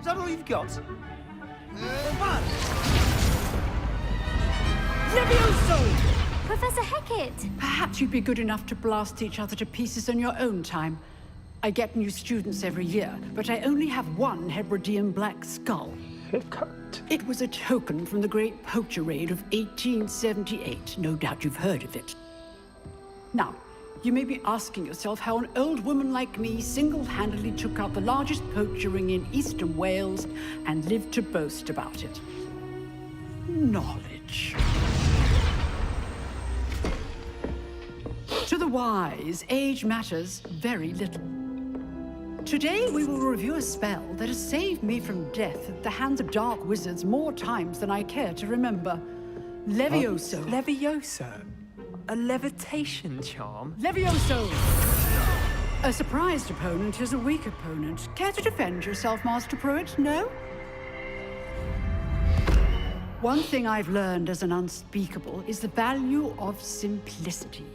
Is that all you've got? Levioso! Professor Hecat! Perhaps you'd be good enough to blast each other to pieces on your own time. I get new students every year, but I only have one Hebridean black skull. Hecat. It was a token from the Great Poacher Raid of 1878. No doubt you've heard of it. Now, you may be asking yourself how an old woman like me single-handedly took out the largest poacher ring in eastern Wales and lived to boast about it. Knowledge. To the wise, age matters very little. Today, we will review a spell that has saved me from death at the hands of dark wizards more times than I care to remember. Levioso. Levioso? A levitation charm? Levioso! A surprised opponent is a weak opponent. Care to defend yourself, Master Pruitt? No? One thing I've learned as an unspeakable is the value of simplicity,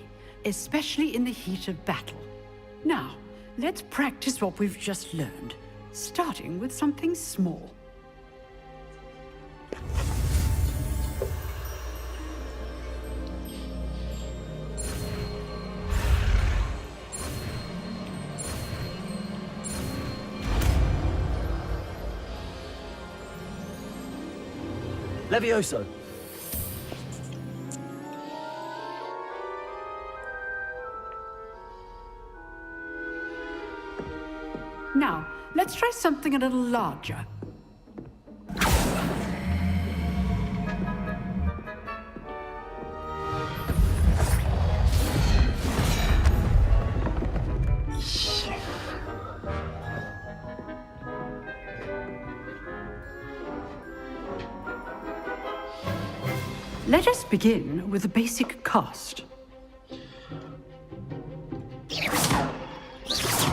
especially in the heat of battle. Now, let's practice what we've just learned, starting with something small. Levioso. Now, let's try something a little larger. Let us begin with the basic cast.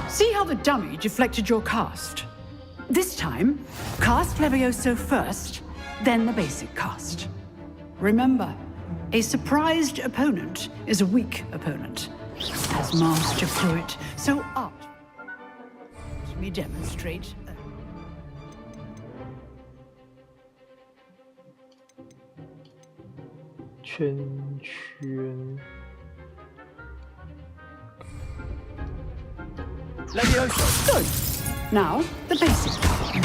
See how the dummy deflected your cast? This time, cast Levioso first, then the basic cast. Remember, a surprised opponent is a weak opponent. As Master Pruitt, so art. Let me demonstrate. Levioso. Good. Now, the basic.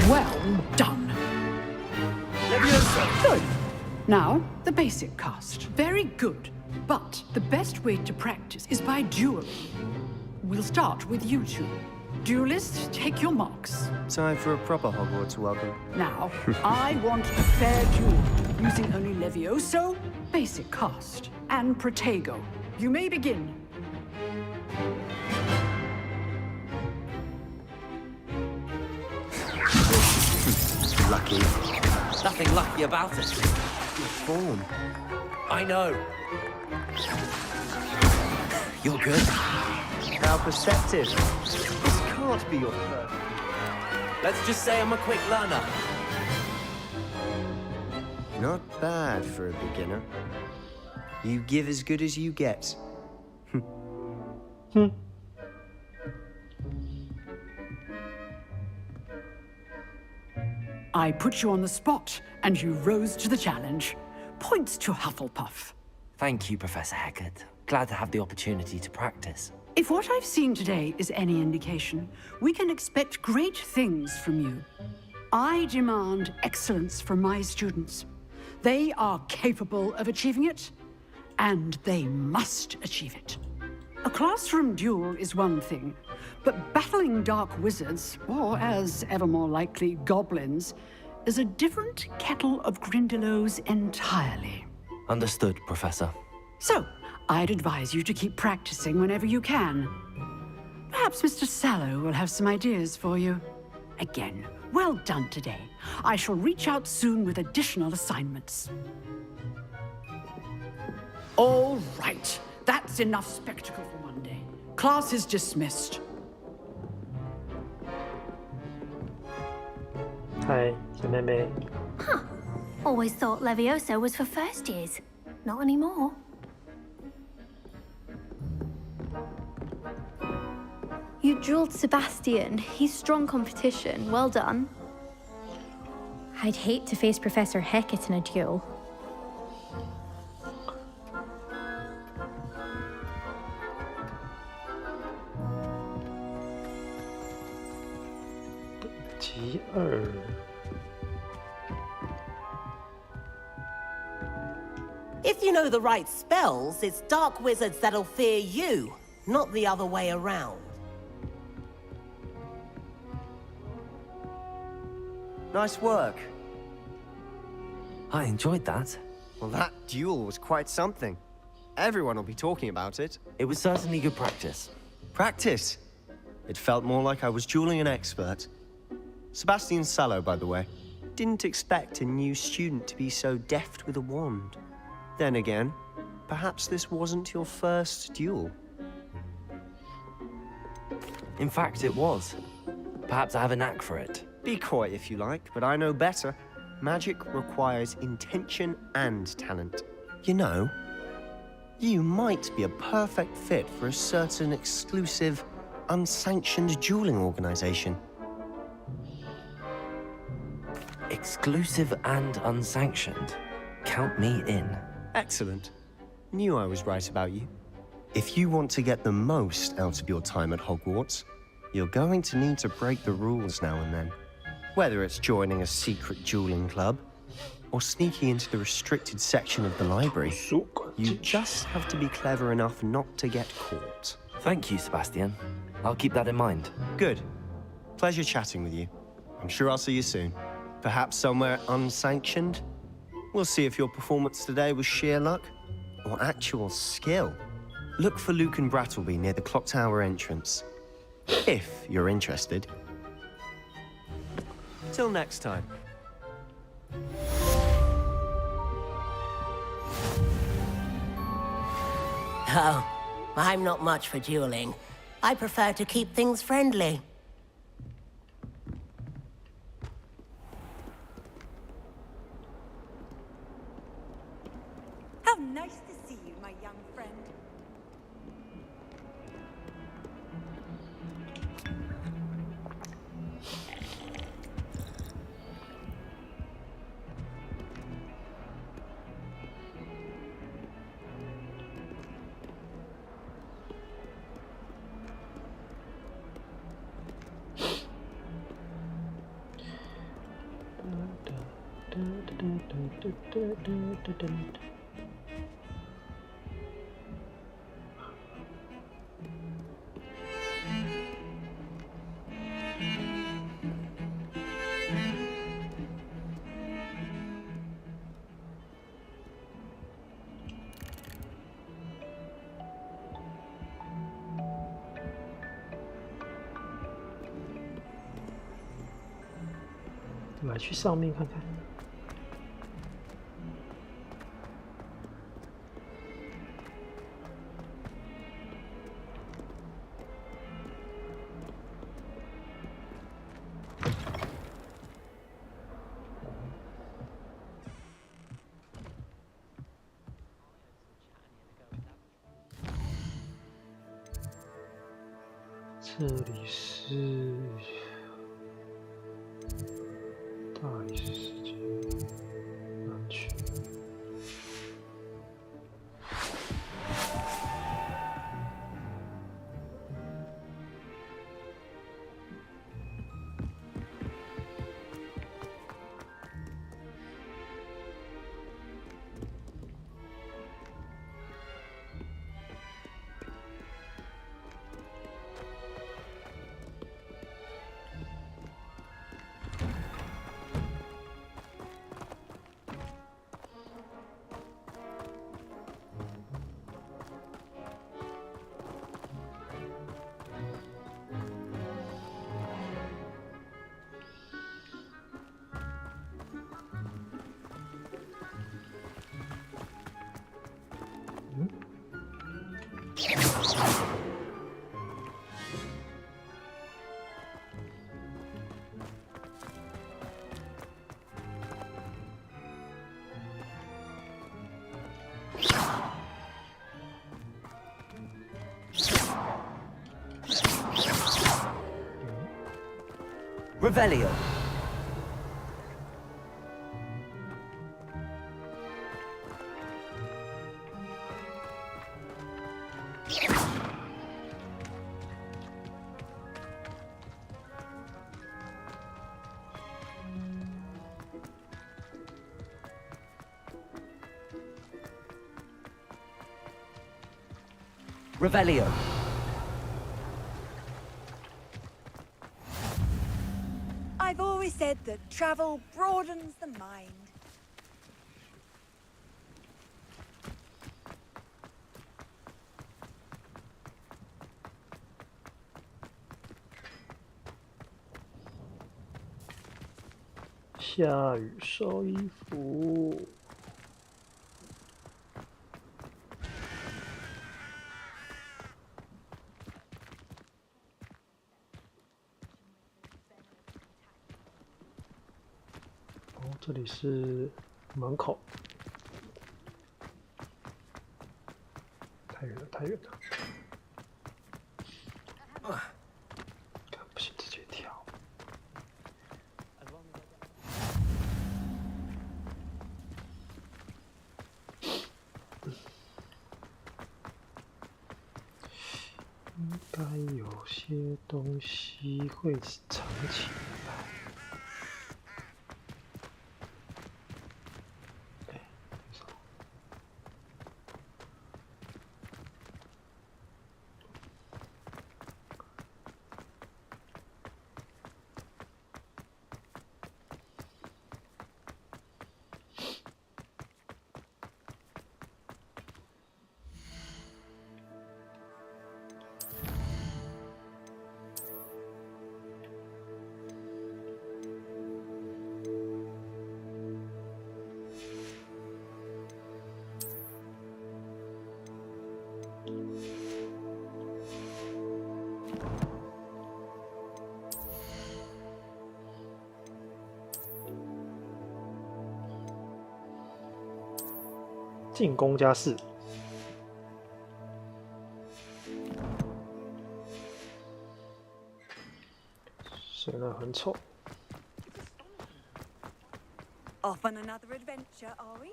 Well done. Levioso. Good. Now, the basic cast. Very good. But the best way to practice is by dueling. We'll start with you two. Duelists, take your marks. Time for a proper Hogwarts welcome. Now, I want a fair duel, using only Levioso, basic cast, and Protego. You may begin. Lucky. Nothing lucky about it. Form. I know. You're good. How perceptive. This can't be your first. Let's just say I'm a quick learner. Not bad for a beginner. You give as good as you get. I put you on the spot, and you rose to the challenge. Points to Hufflepuff. Thank you, Professor Hecat. Glad to have the opportunity to practice. If what I've seen today is any indication, we can expect great things from you. I demand excellence from my students. They are capable of achieving it, and they must achieve it. A classroom duel is one thing, but battling dark wizards, or as ever more likely, goblins, is a different kettle of Grindylows entirely. Understood, Professor. So, I'd advise you to keep practicing whenever you can. Perhaps Mr. Sallow will have some ideas for you. Again, well done today. I shall reach out soon with additional assignments. All right. That's enough spectacle for one day. Class is dismissed. 嗨，小妹妹。 Huh. Always thought Levioso was for first years. Not anymore. You drilled Sebastian. He's strong competition. Well done. I'd hate to face Professor Hecat in a duel. If you know the right spells, it's dark wizards that'll fear you, not the other way around. Nice work. I enjoyed that. Well, that duel was quite something. Everyone will be talking about it. It was certainly good practice. Practice? It felt more like I was dueling an expert. Sebastian Sallow, by the way. Didn't expect a new student to be so deft with a wand. Then again, perhaps this wasn't your first duel. In fact, it was. Perhaps I have a knack for it. Be coy if you like, but I know better. Magic requires intention and talent. You know, you might be a perfect fit for a certain exclusive, unsanctioned dueling organization. Exclusive and unsanctioned. Count me in. Excellent. Knew I was right about you. If you want to get the most out of your time at Hogwarts, you're going to need to break the rules now and then. Whether it's joining a secret dueling club, or sneaking into the restricted section of the library, you just have to be clever enough not to get caught. Thank you, Sebastian. I'll keep that in mind. Good. Pleasure chatting with you. I'm sure I'll see you soon. Perhaps somewhere unsanctioned? We'll see if your performance today was sheer luck or actual skill. Look for Luke and Brattleby near the clock tower entrance. If you're interested. Till next time. Oh, I'm not much for dueling. I prefer to keep things friendly. How nice to see you, my young friend. 我们来去上面看看。这里是大理石世界，哪去？Revelio. Revelio. I've always said that travel broadens the mind. 下雨收衣服。这里是门口，太远了，太远了。不行，直接跳。应该有些东西会藏起来。进攻加4，显得很丑。Off on another adventure, are we?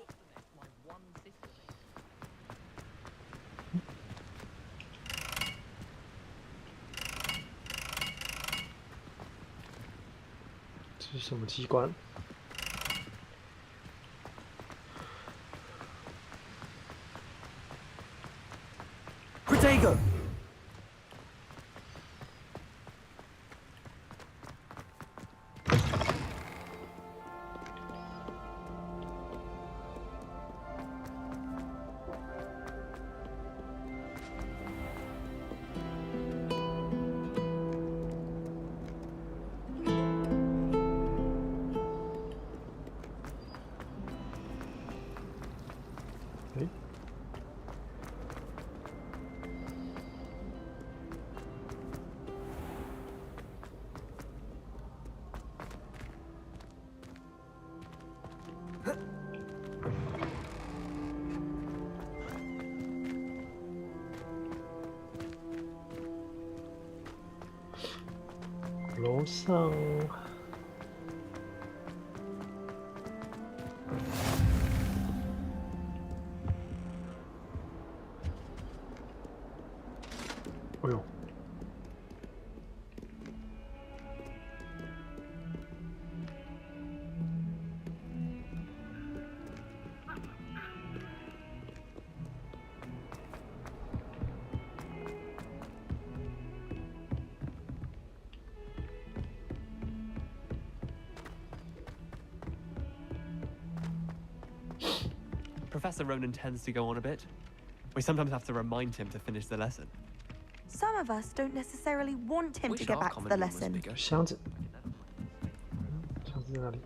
这是什么机关？ Protego. 楼上。哎呦！Professor Ronan tends to go on a bit. We sometimes have to remind him to finish the lesson. Some of us don't necessarily want him to get back to the lesson. 箱子，箱子在哪里？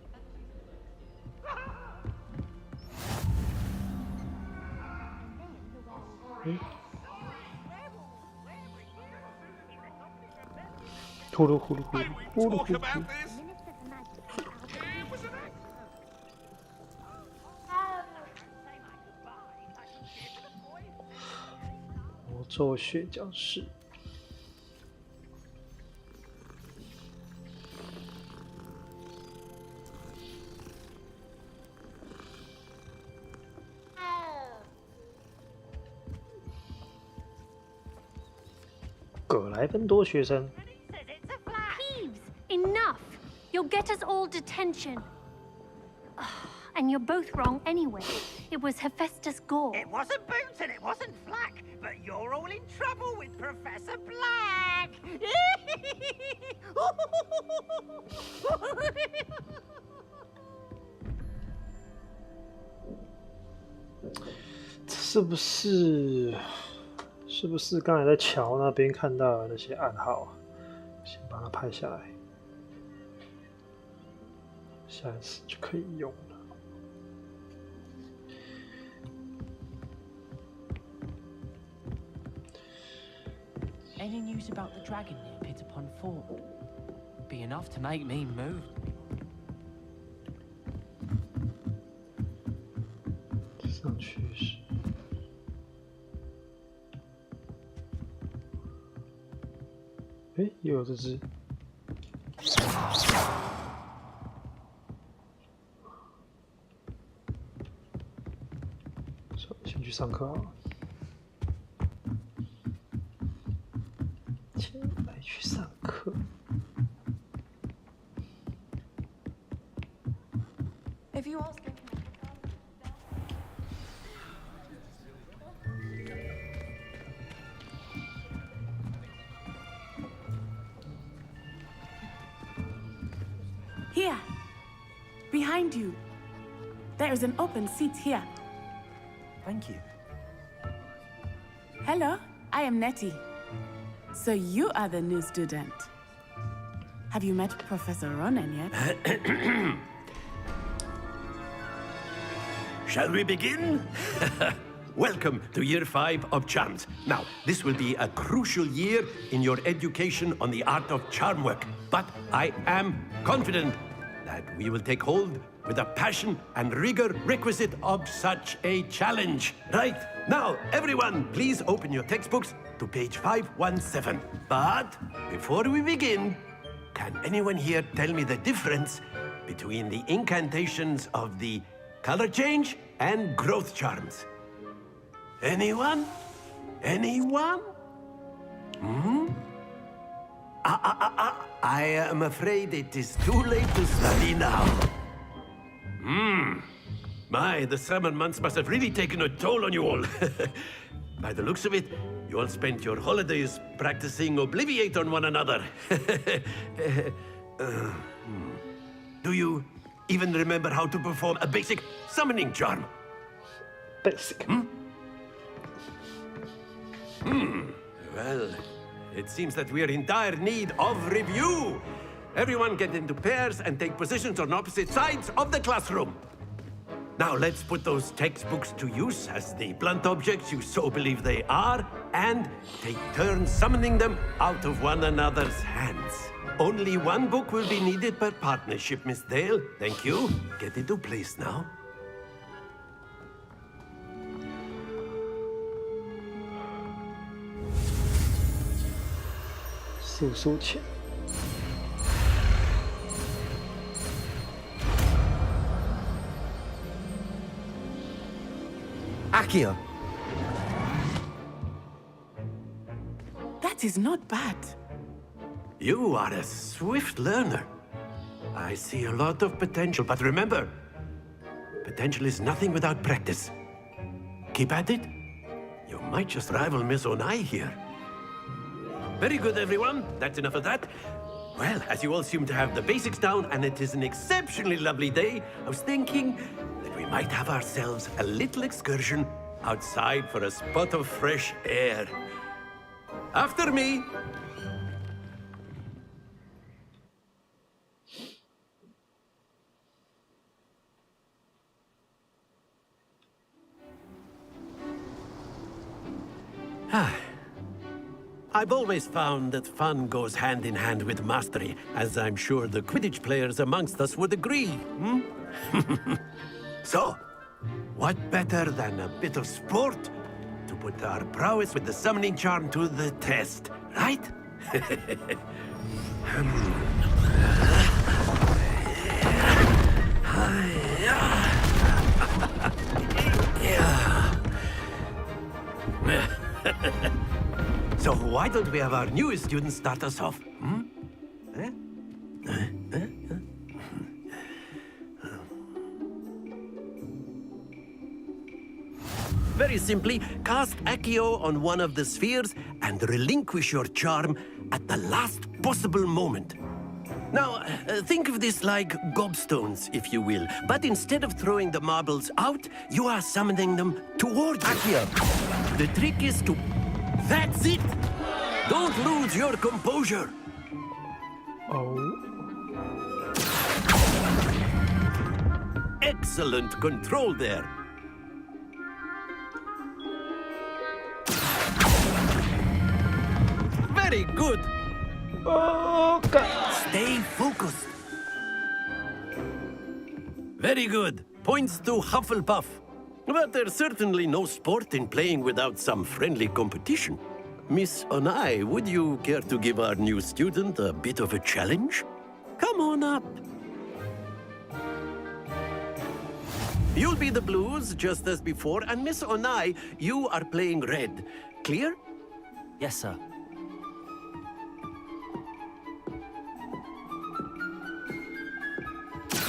呼噜呼噜呼噜呼噜呼噜。魔咒学教室。葛莱芬多学生。Peeves, enough! You'll get us all detention. And you're both wrong anyway. It was Hephaestus Gore. It wasn't Boots and it wasn't Flack, but you're all in trouble with Professor Black. 是不是刚才在桥那边看到的那些暗号啊？先把它拍下来，下一次就可以用了。Any news about the dragon near Pitapon Fort? Be enough to make me move. 上去是。哎，又有这只。先去上课啊。先来去上课。If you ask him. Here, behind you. There is an open seat here. Thank you. Hello, I am Nettie. So you are the new student. Have you met Professor Ronan yet? Shall we begin? Welcome to Year 5 of Charms. Now, this will be a crucial year in your education on the art of charm work. But I am confident that we will take hold with the passion and rigor requisite of such a challenge. Right, now, everyone, please open your textbooks to page 517. But before we begin, can anyone here tell me the difference between the incantations of the color change and growth charms? Anyone? Anyone? I am afraid it is too late to study now. My, the summer months must have really taken a toll on you all. By the looks of it, you all spent your holidays practicing Obliviate on one another. Do you even remember how to perform a basic summoning charm? Basic. Well, it seems that we are in dire need of review. Everyone get into pairs and take positions on opposite sides of the classroom. Now let's put those textbooks to use as the blunt objects you so believe they are, and take turns summoning them out of one another's hands. Only one book will be needed per partnership, Miss Dale. Thank you. Get into place now. 速速前。Akio. That is not bad. You are a swift learner. I see a lot of potential, but remember, potential is nothing without practice. Keep at it. You might just rival Miss Onai here. Very good, everyone. That's enough of that. Well, as you all seem to have the basics down, and it is an exceptionally lovely day, I was thinking that we might have ourselves a little excursion outside for a spot of fresh air. After me. I've always found that fun goes hand in hand with mastery, as I'm sure the Quidditch players amongst us would agree, So, what better than a bit of sport to put our prowess with the summoning charm to the test, right? So why don't we have our newest student start us off? Very simply, cast Accio on one of the spheres and relinquish your charm at the last possible moment. Now, think of this like gobstones, if you will. But instead of throwing the marbles out, you are summoning them towards Accio. The trick is to... That's it! Don't lose your composure! Oh. Excellent control there. Very good. Oh, God. Stay focused. Very good. Points to Hufflepuff. But there's certainly no sport in playing without some friendly competition. Miss Onai, would you care to give our new student a bit of a challenge? Come on up. You'll be the blues, just as before, and Miss Onai, you are playing red. Clear? Yes, sir.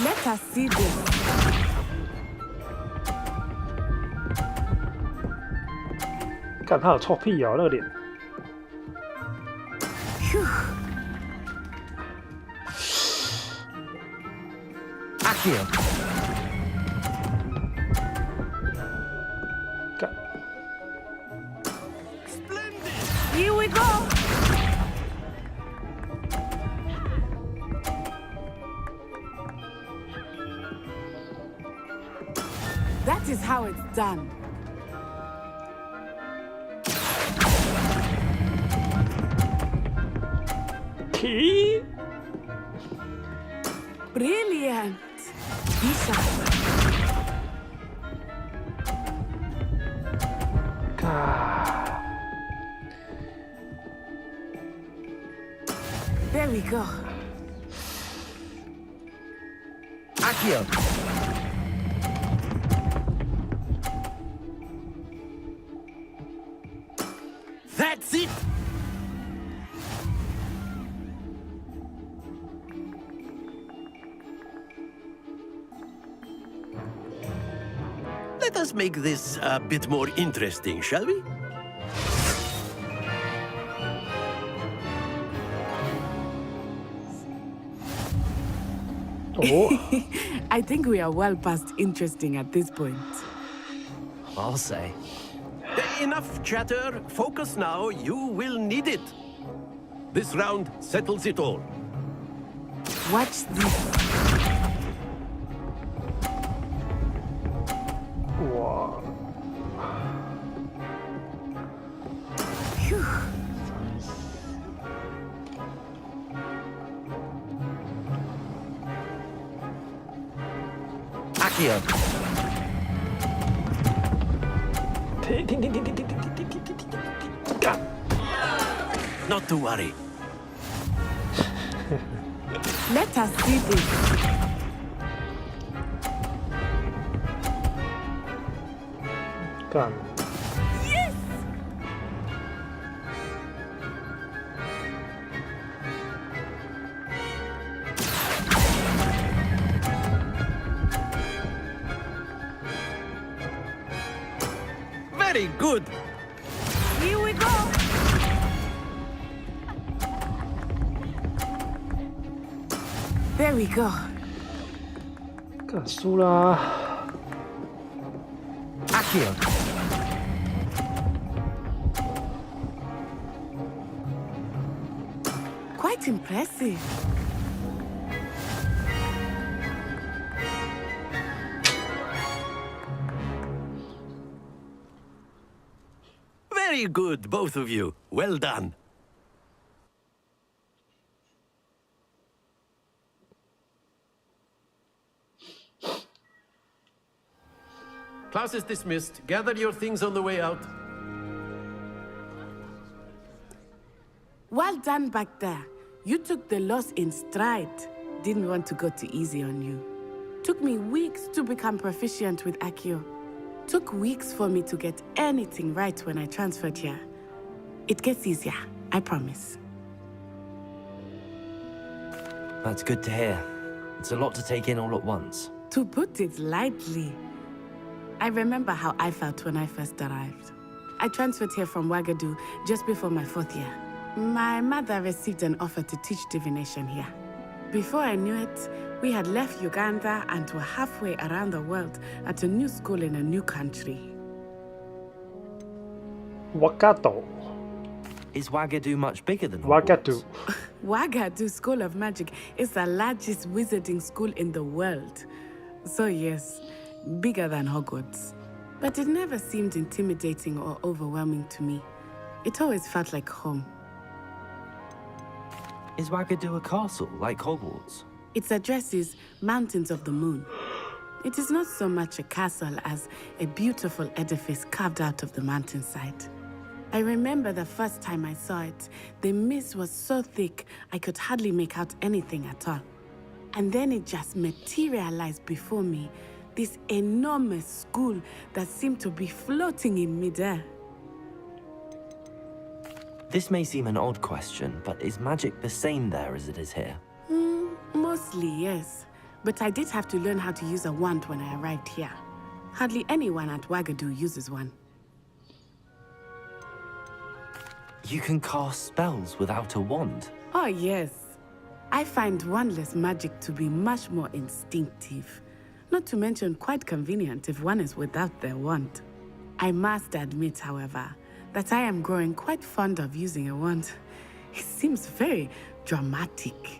Let us see this.看他有臭屁哦，那个脸。Accio. Here we go. That is how it's done. T. Brilliant. Isha. There we go. Accio. That's it! Let us make this a bit more interesting, shall we? Oh. I think we are well past interesting at this point. I'll say. Enough chatter. Focus now. You will need it. This round settles it all. Watch this. Wow. Phew. Accio. Not to worry. Let us see this. 干。Yes! Very good. Here we go! There we go. 干输啦。Accio. Quite impressive. Very good, both of you. Well done. Class is dismissed. Gather your things on the way out. Well done back there. You took the loss in stride. Didn't want to go too easy on you. Took me weeks to become proficient with Accio. Took weeks for me to get anything right when I transferred here. It gets easier, I promise. That's good to hear. It's a lot to take in all at once. To put it lightly, I remember how I felt when I first arrived. I transferred here from Ouagadougou just before my 4th year. My mother received an offer to teach divination here. Before I knew it, we had left Uganda and were halfway around the world at a new school in a new country. Ouagadougou. Is Ouagadougou much bigger than Ouagadougou? Ouagadougou School of Magic is the largest wizarding school in the world. So yes, bigger than Hogwarts. But it never seemed intimidating or overwhelming to me. It always felt like home. Is Ouagadougou a castle, like Hogwarts? Its address is Mountains of the Moon. It is not so much a castle as a beautiful edifice carved out of the mountainside. I remember the first time I saw it, the mist was so thick I could hardly make out anything at all. And then it just materialized before me, this enormous school that seemed to be floating in midair. This may seem an odd question, but is magic the same there as it is here? Mostly, yes. But I did have to learn how to use a wand when I arrived here. Hardly anyone at Ouagadougou uses one. You can cast spells without a wand? Oh, yes. I find wandless magic to be much more instinctive. Not to mention quite convenient if one is without their wand. I must admit, however, that I am growing quite fond of using a wand. It seems very dramatic.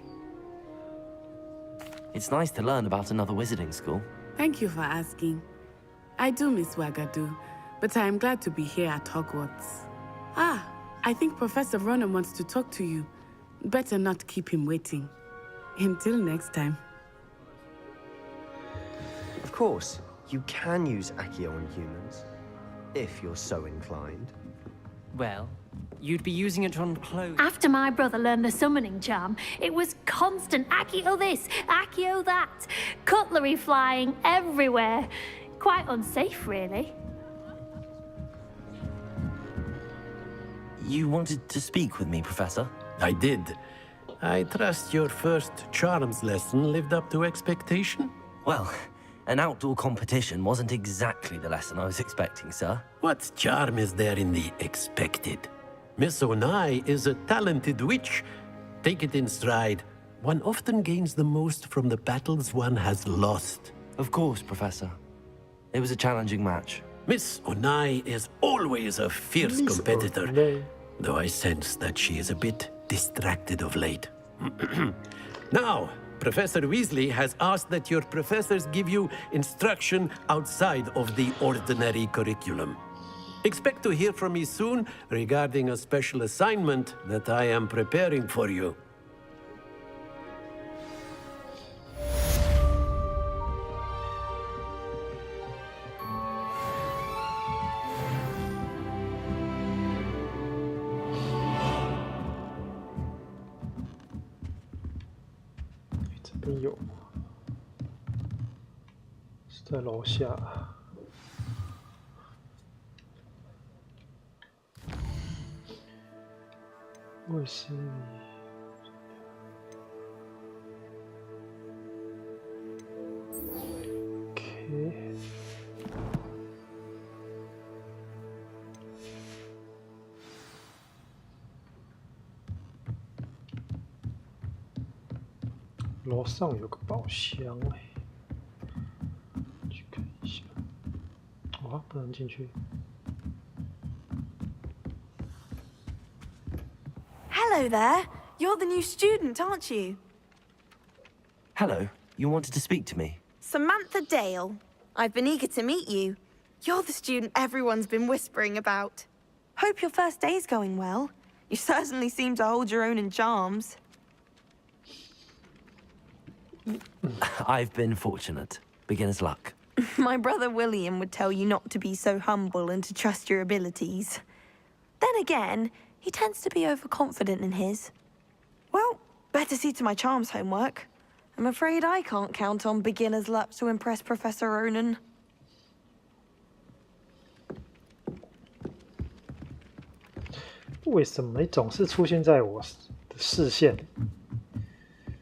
It's nice to learn about another wizarding school. Thank you for asking. I do miss Ouagadougou, but I am glad to be here at Hogwarts. Ah, I think Professor Ronan wants to talk to you. Better not keep him waiting. Until next time. Of course, you can use Accio on humans, if you're so inclined. Well, you'd be using it on clothes. After my brother learned the summoning charm, it was constant Accio this, Accio that. Cutlery flying everywhere. Quite unsafe, really. You wanted to speak with me, Professor? I did. I trust your first charms lesson lived up to expectation? Well, an outdoor competition wasn't exactly the lesson I was expecting, sir. What charm is there in the expected? Miss Onai is a talented witch. Take it in stride. One often gains the most from the battles one has lost. Of course, Professor. It was a challenging match. Miss Onai is always a fierce competitor, though I sense that she is a bit distracted of late. Now, Professor Weasley has asked that your professors give you instruction outside of the ordinary curriculum. Expect to hear from me soon regarding a special assignment that I am preparing for you.有，是在楼下。卫斯理。OK。楼上有个宝箱哎，去看一下。哇，不能进去。Hello there. You're the new student, aren't you? Hello. You wanted to speak to me? Samantha Dale. I've been eager to meet you. You're the student everyone's been whispering about. Hope your first day's going well. You certainly seem to hold your own in charms. I've been fortunate. Beginner's luck. My brother William would tell you not to be so humble and to trust your abilities. Then again, he tends to be overconfident in his. Well, better see to my charms homework. I'm afraid I can't count on beginner's luck to impress Professor Ronan. 为什么你总是出现在我的视线里？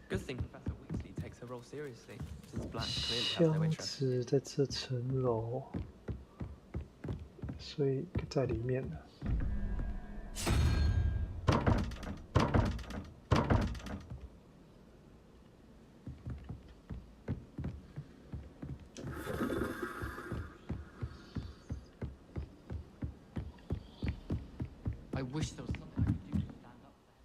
Good thing Professor Weasley takes her role seriously, since Black clearly has 箱 no interest. 子在这层楼，所以在里面了。I wish there was something I could do to stand up there.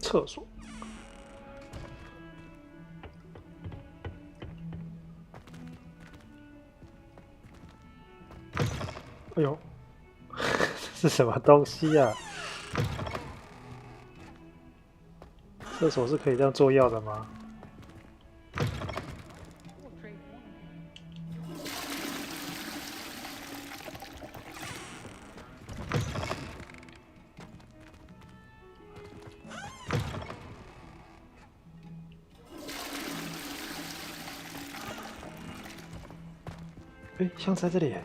厕所。哎呦，这是什么东西呀、厕所是可以这样做药的吗？哎，箱子在这里耶。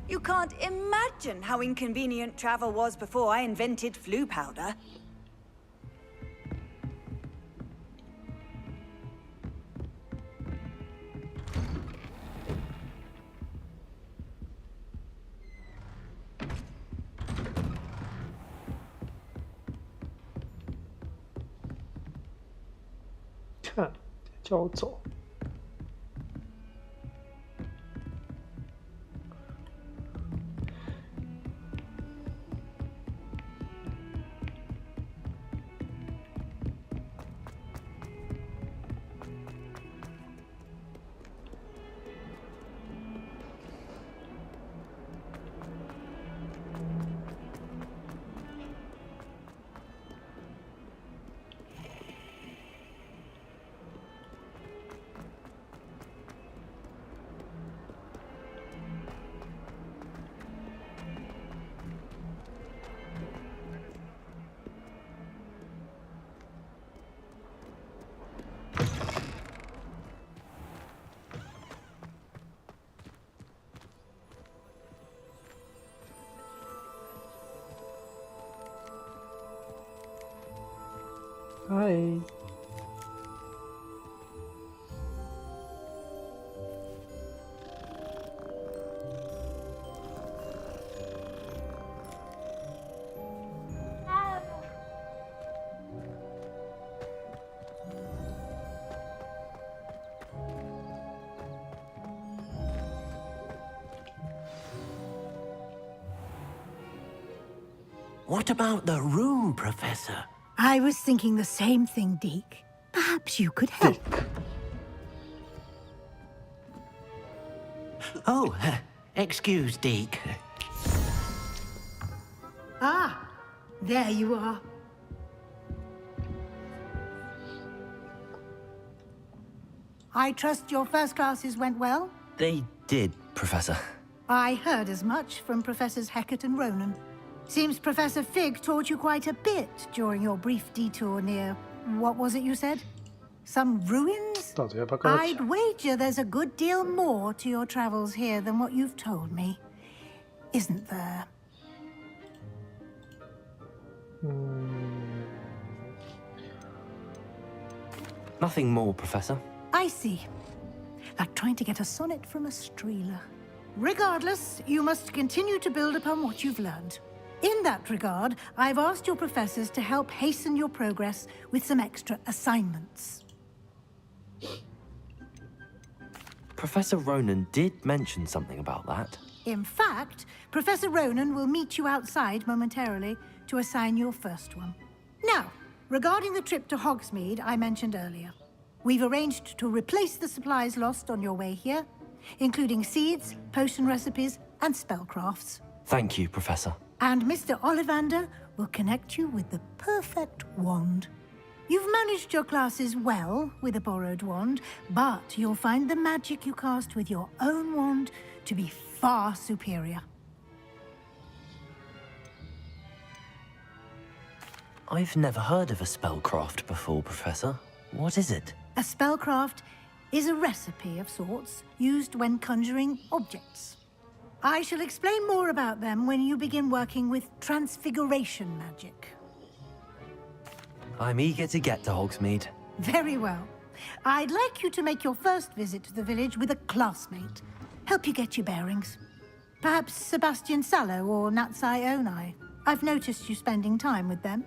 You can't imagine how inconvenient travel was before I invented flu powder. 看，叫我走。嗨。What about the room, Professor? I was thinking the same thing, Deke. Perhaps you could help. Oh, excuse, Deke. Ah, there you are. I trust your first classes went well? They did, Professor. I heard as much from Professors Hecat and Ronan. Seems Professor Fig taught you quite a bit during your brief detour near... what was it you said? Some ruins? I'd wager there's a good deal more to your travels here than what you've told me. Isn't there? Nothing more, Professor. I see. Like trying to get a sonnet from a streeler. Regardless, you must continue to build upon what you've learned. In that regard, I've asked your professors to help hasten your progress with some extra assignments. Professor Ronan did mention something about that. In fact, Professor Ronan will meet you outside momentarily to assign your first one. Now, regarding the trip to Hogsmeade I mentioned earlier, we've arranged to replace the supplies lost on your way here, including seeds, potion recipes, and spellcrafts. Thank you, Professor. And Mr. Ollivander will connect you with the perfect wand. You've managed your classes well with a borrowed wand, but you'll find the magic you cast with your own wand to be far superior. I've never heard of a spellcraft before, Professor. What is it? A spellcraft is a recipe of sorts used when conjuring objects. I shall explain more about them when you begin working with transfiguration magic. I'm eager to get to Hogsmeade. Very well. I'd like you to make your first visit to the village with a classmate. Help you get your bearings. Perhaps Sebastian Sallow or Natsai Onai. I've noticed you spending time with them.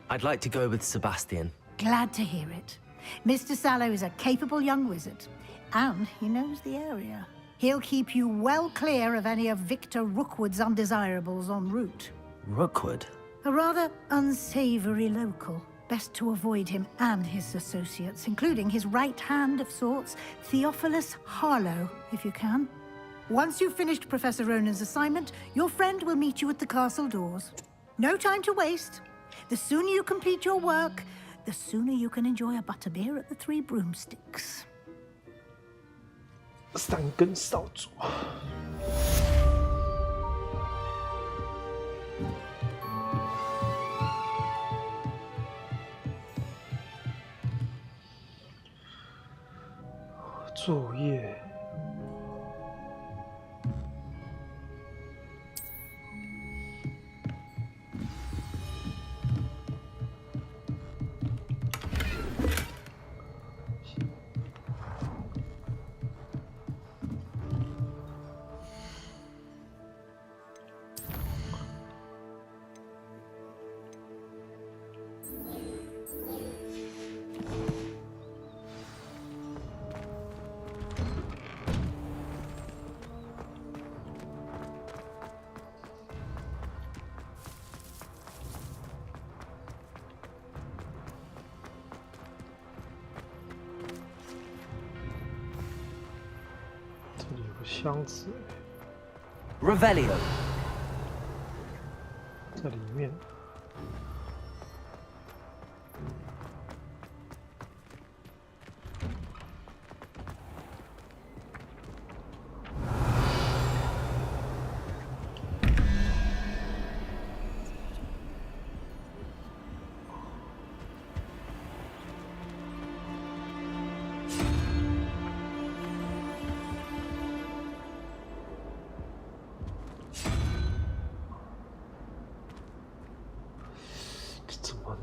I'd like to go with Sebastian. Glad to hear it. Mr. Sallow is a capable young wizard, and he knows the area. He'll keep you well clear of any of Victor Rookwood's undesirables en route. Rookwood? A rather unsavory local. Best to avoid him and his associates, including his right hand of sorts, Theophilus Harlow, if you can. Once you've finished Professor Ronan's assignment, your friend will meet you at the castle doors. No time to waste. The sooner you complete your work, the sooner you can enjoy a butterbeer at the Three Broomsticks. 三根扫帚。作业。箱子 Revelio 在里面。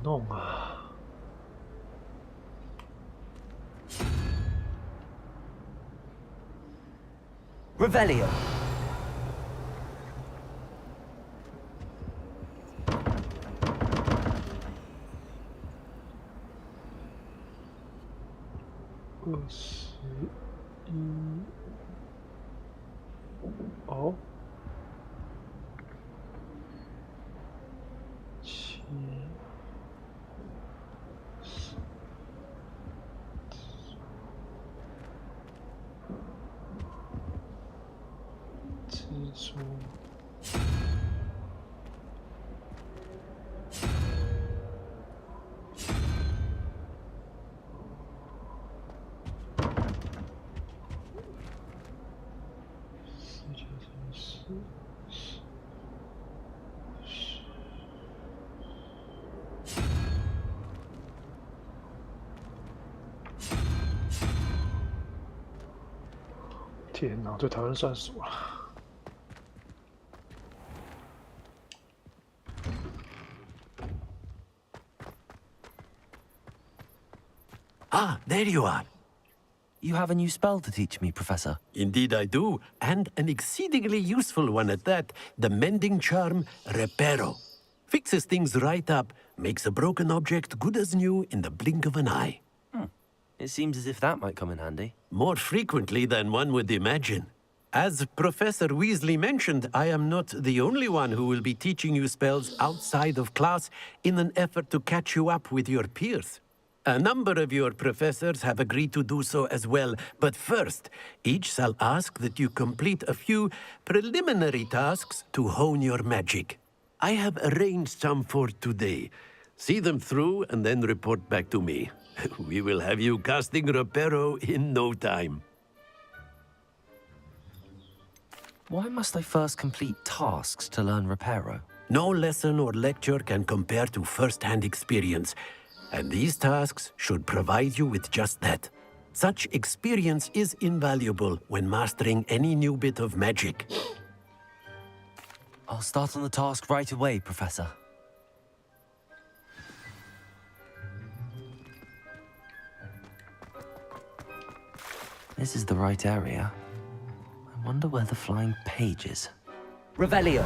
弄啊 Revelio 21哦，7、蜘蛛。天哪，最讨厌算数了。Ah, there you are. You have a new spell to teach me, Professor. Indeed I do, and an exceedingly useful one at that. The mending charm, Reparo. Fixes things right up, makes a broken object good as new in the blink of an eye. It seems as if that might come in handy. More frequently than one would imagine. As Professor Weasley mentioned, I am not the only one who will be teaching you spells outside of class in an effort to catch you up with your peers. A number of your professors have agreed to do so as well, but first, each shall ask that you complete a few preliminary tasks to hone your magic. I have arranged some for today. See them through and then report back to me. We will have you casting Reparo in no time. Why must I first complete tasks to learn Reparo? No lesson or lecture can compare to first-hand experience, and these tasks should provide you with just that. Such experience is invaluable when mastering any new bit of magic. I'll start on the task right away, Professor. This is the right area. I wonder where the flying page is. Revelio.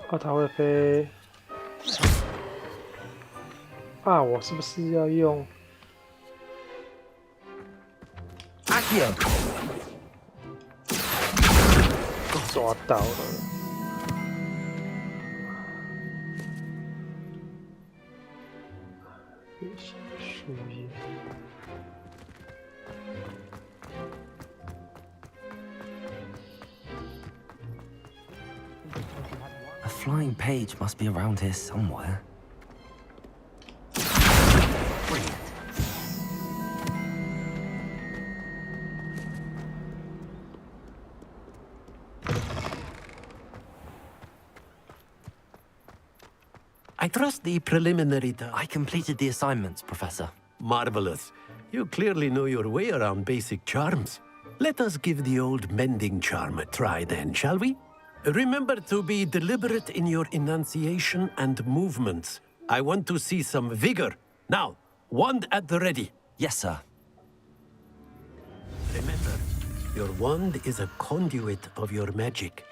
啊，它会飞。啊，我是不是要用 Accio. 抓到了。树叶。A flying page must be around here somewhere. Brilliant. I trust the preliminary I completed the assignments, Professor. Marvelous. You clearly know your way around basic charms. Let us give the old mending charm a try then, shall we? Remember to be deliberate in your enunciation and movements. I want to see some vigor. Now, wand at the ready. Yes, sir. Remember, your wand is a conduit of your magic.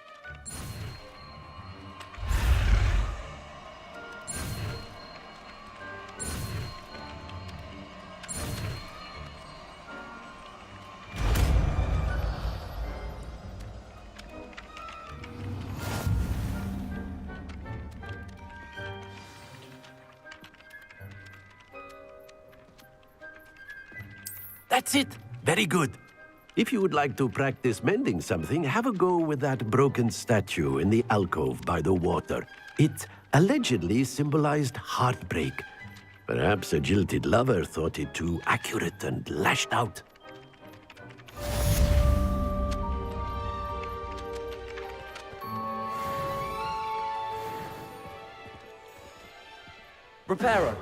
That's it! Very good. If you would like to practice mending something, have a go with that broken statue in the alcove by the water. It allegedly symbolized heartbreak. Perhaps a jilted lover thought it too accurate and lashed out. Reparo.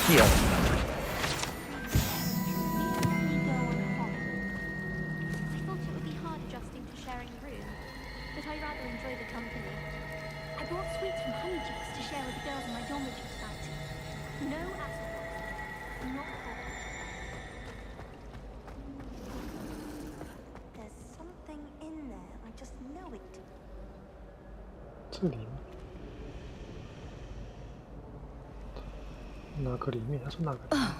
Accio. I thought it would be hard adjusting to sharing a room, but I rather enjoy the company. I brought sweets from Honeychicks to share with the girls in my dormitory tonight. No applesauce. Not hot. There's something in there. I just know it. 这里吗？哪个里面？他说哪个里面？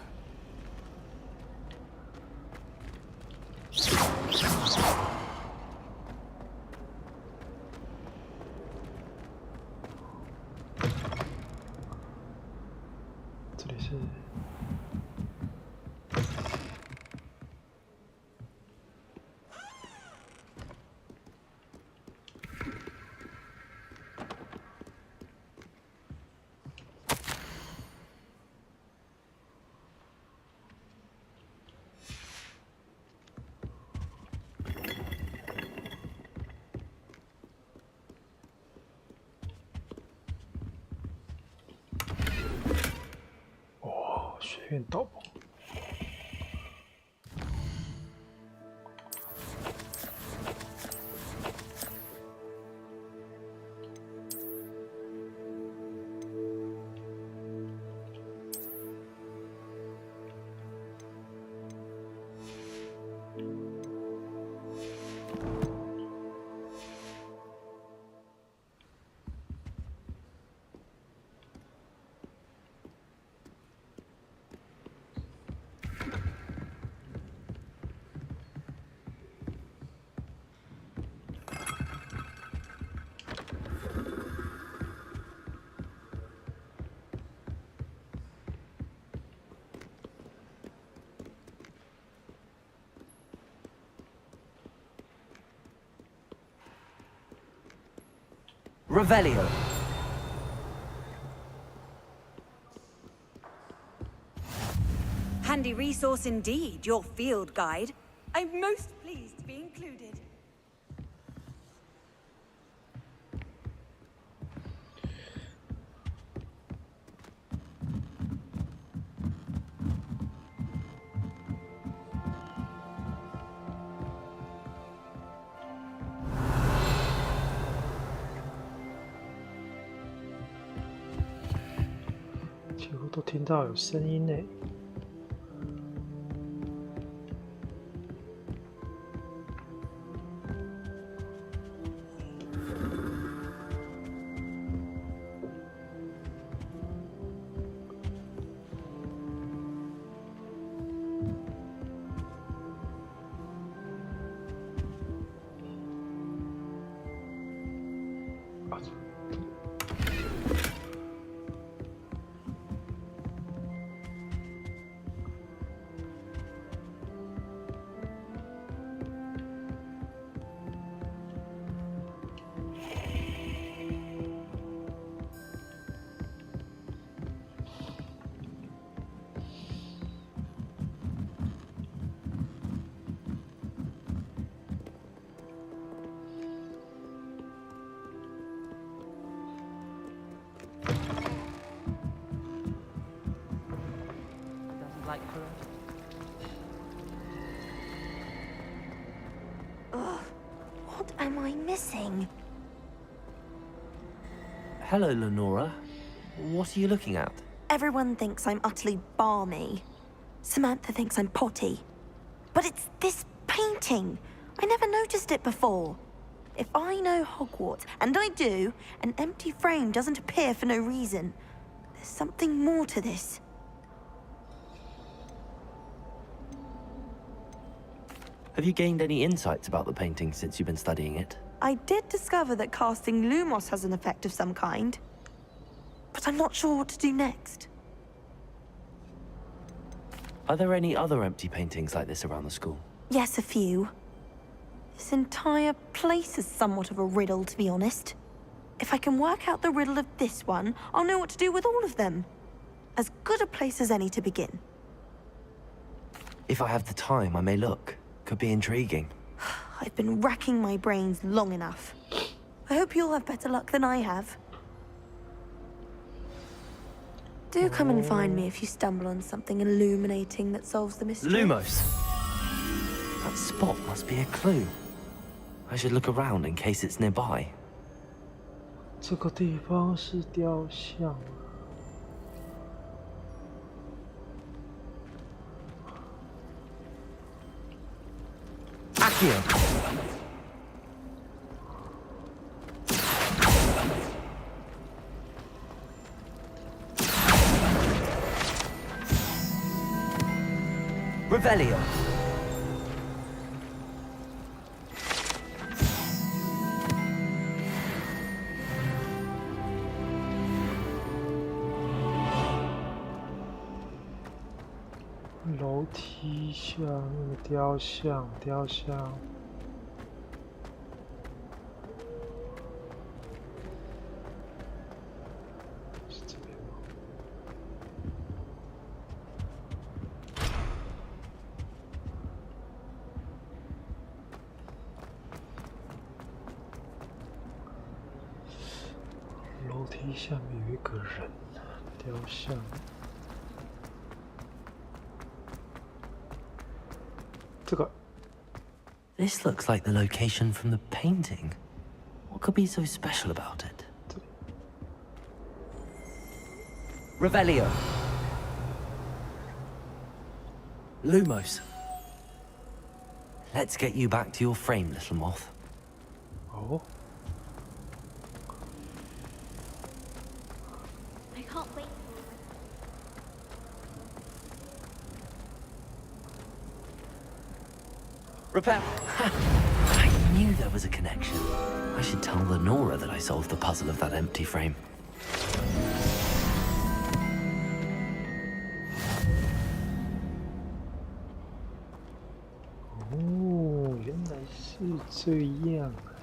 这里是。学院导播。Revelio. Handy resource indeed, your field guide. I'm most pleased to be included.几乎都听到有声音呢。Like her. Ugh, what am I missing? Hello, Lenora. What are you looking at? Everyone thinks I'm utterly balmy. Samantha thinks I'm potty. But it's this painting. I never noticed it before. If I know Hogwarts, and I do, an empty frame doesn't appear for no reason. There's something more to this. Have you gained any insights about the painting since you've been studying it? I did discover that casting Lumos has an effect of some kind. But I'm not sure what to do next. Are there any other empty paintings like this around the school? Yes, a few. This entire place is somewhat of a riddle, to be honest. If I can work out the riddle of this one, I'll know what to do with all of them. As good a place as any to begin. If I have the time, I may look. Could be intriguing. I've been racking my brains long enough. I hope you'll have better luck than I have. Do come and find me if you stumble on something illuminating that solves the mystery. Lumos. That spot must be a clue. I should look around in case it's nearby. 这个地方是雕像。Accio. Revelio. “楼梯像那个雕像，雕像。是这边吗？楼梯下面有一个人，雕像。这个。This looks like the location from the painting. What could be so special about it? Revelio. Lumos. Let's get you back to your frame, little moth. Oh. I can't wait. Repair. I knew there was a connection. I should tell Lenora that I solved the puzzle of that empty frame. 哦，原来是这样啊！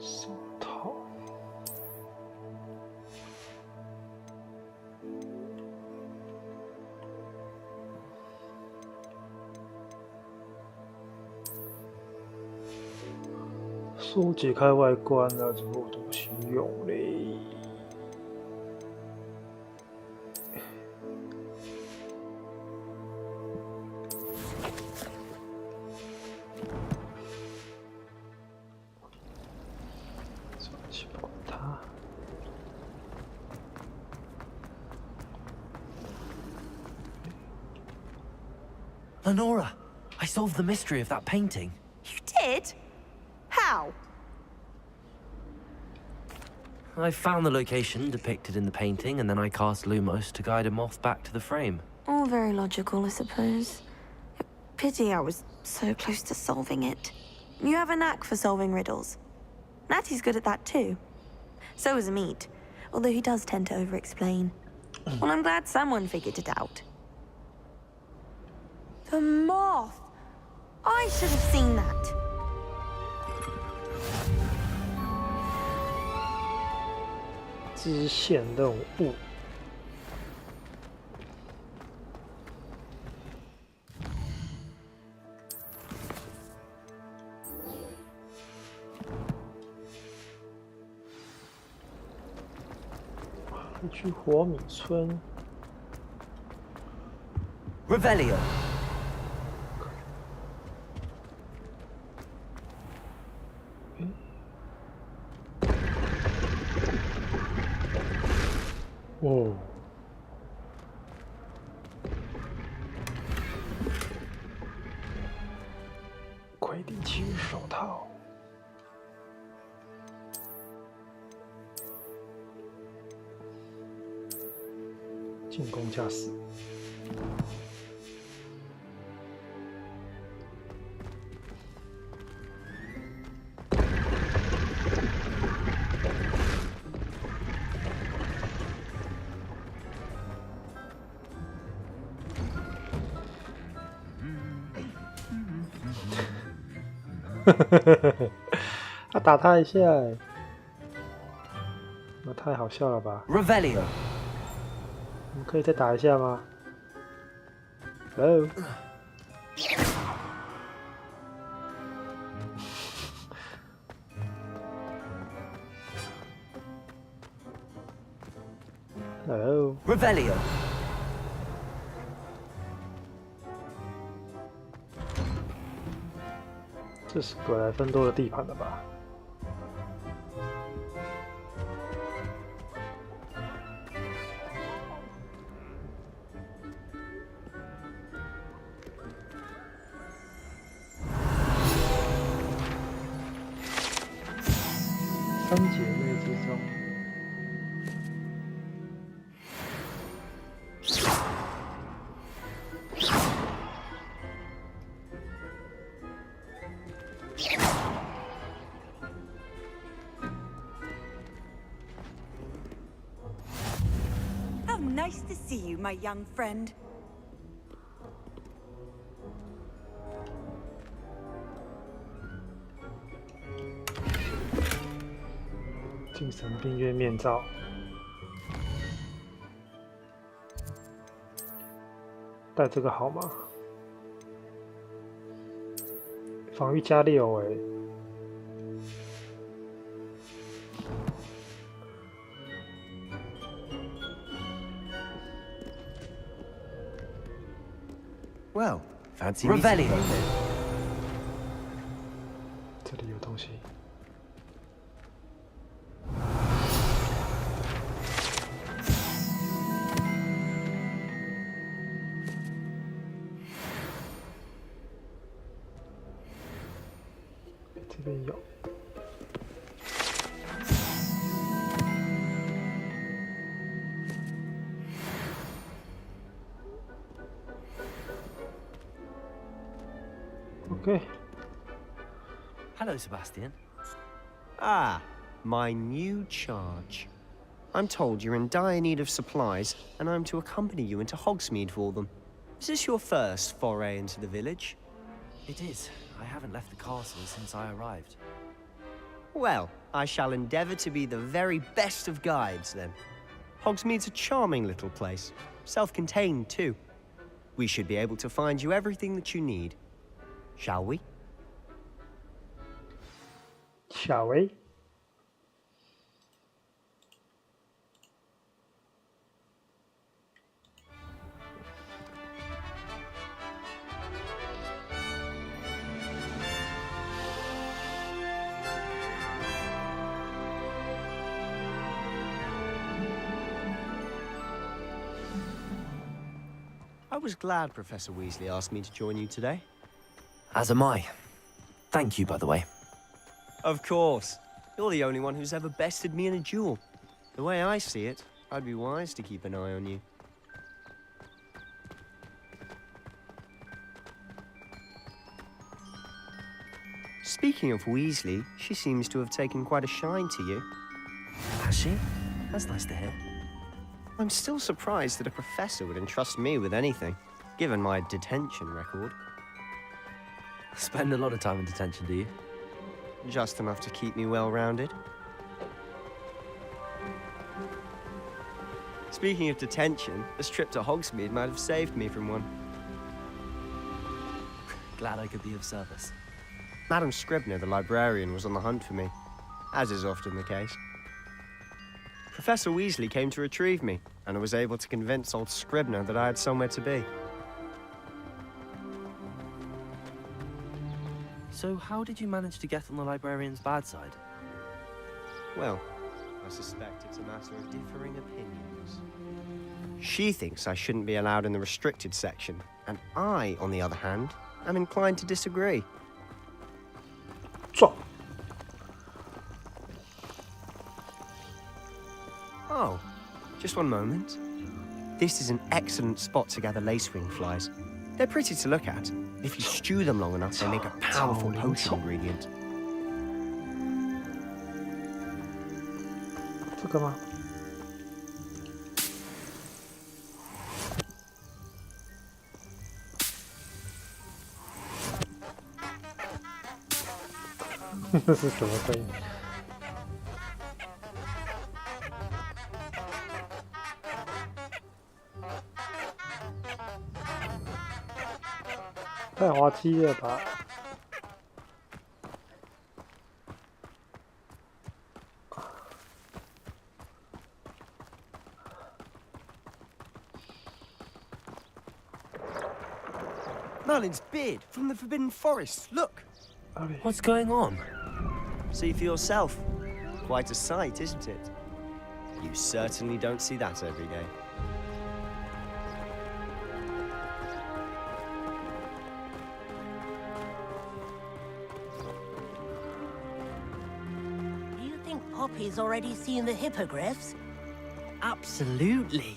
手套。说解开外观啊，怎么我都不行用嘞？先不管它。Lenora, I solved the mystery of that painting. You did? How? I found the location depicted in the painting, and then I cast Lumos to guide a moth back to the frame. All very logical, I suppose. Pity I was so close to solving it. You have a knack for solving riddles. Natty's good at that too. So is Amit, although he does tend to over-explain. Well, I'm glad someone figured it out. The moth! I should have seen that. 支线任务。去火米村。Revelio. Oh. 魁地奇手套。进攻驾驶。他打他一下，那太好笑了吧 Revelio 我们可以再打一下吗 ？Hello。Hello。Revelio 这是格莱芬多的地盘了吧？三姐妹之中。How nice to see you, my young friend. 精神病院面罩，戴这个好吗？防御加6哎。Well, fancy Revelio 这里有东西。这边有。Okay. Hello, Sebastian. Ah, my new charge. I'm told you're in dire need of supplies, and I'm to accompany you into Hogsmeade for them. Is this your first foray into the village? It is. I haven't left the castle since I arrived. Well, I shall endeavour to be the very best of guides, then. Hogsmeade's a charming little place, self-contained too. We should be able to find you everything that you need. Shall we? Shall we? I was glad Professor Weasley asked me to join you today. As am I. Thank you, by the way. Of course. You're the only one who's ever bested me in a duel. The way I see it, I'd be wise to keep an eye on you. Speaking of Weasley, she seems to have taken quite a shine to you. Has she? That's nice to hear. I'm still surprised that a professor would entrust me with anything, given my detention record. Spend a lot of time in detention, do you? Just enough to keep me well-rounded. Speaking of detention, this trip to Hogsmeade might have saved me from one. Glad I could be of service. Madam Scribner, the librarian, was on the hunt for me, as is often the case. Professor Weasley came to retrieve me, and I was able to convince old Scribner that I had somewhere to be. So how did you manage to get on the librarian's bad side? Well, I suspect it's a matter of differing opinions. She thinks I shouldn't be allowed in the restricted section, and I, on the other hand, am inclined to disagree. Oh, just one moment. This is an excellent spot to gather lacewing flies. They're pretty to look at. If you stew them long enough, they make a powerful potion ingredient. 这个吗？这是什么声音？太滑稽了吧！Merlin's beard from the Forbidden Forest. Look. What's going on? See for yourself. Quite a sight, isn't it? You certainly don't see that every day. Do you think Poppy's already seen the hippogriffs? Absolutely.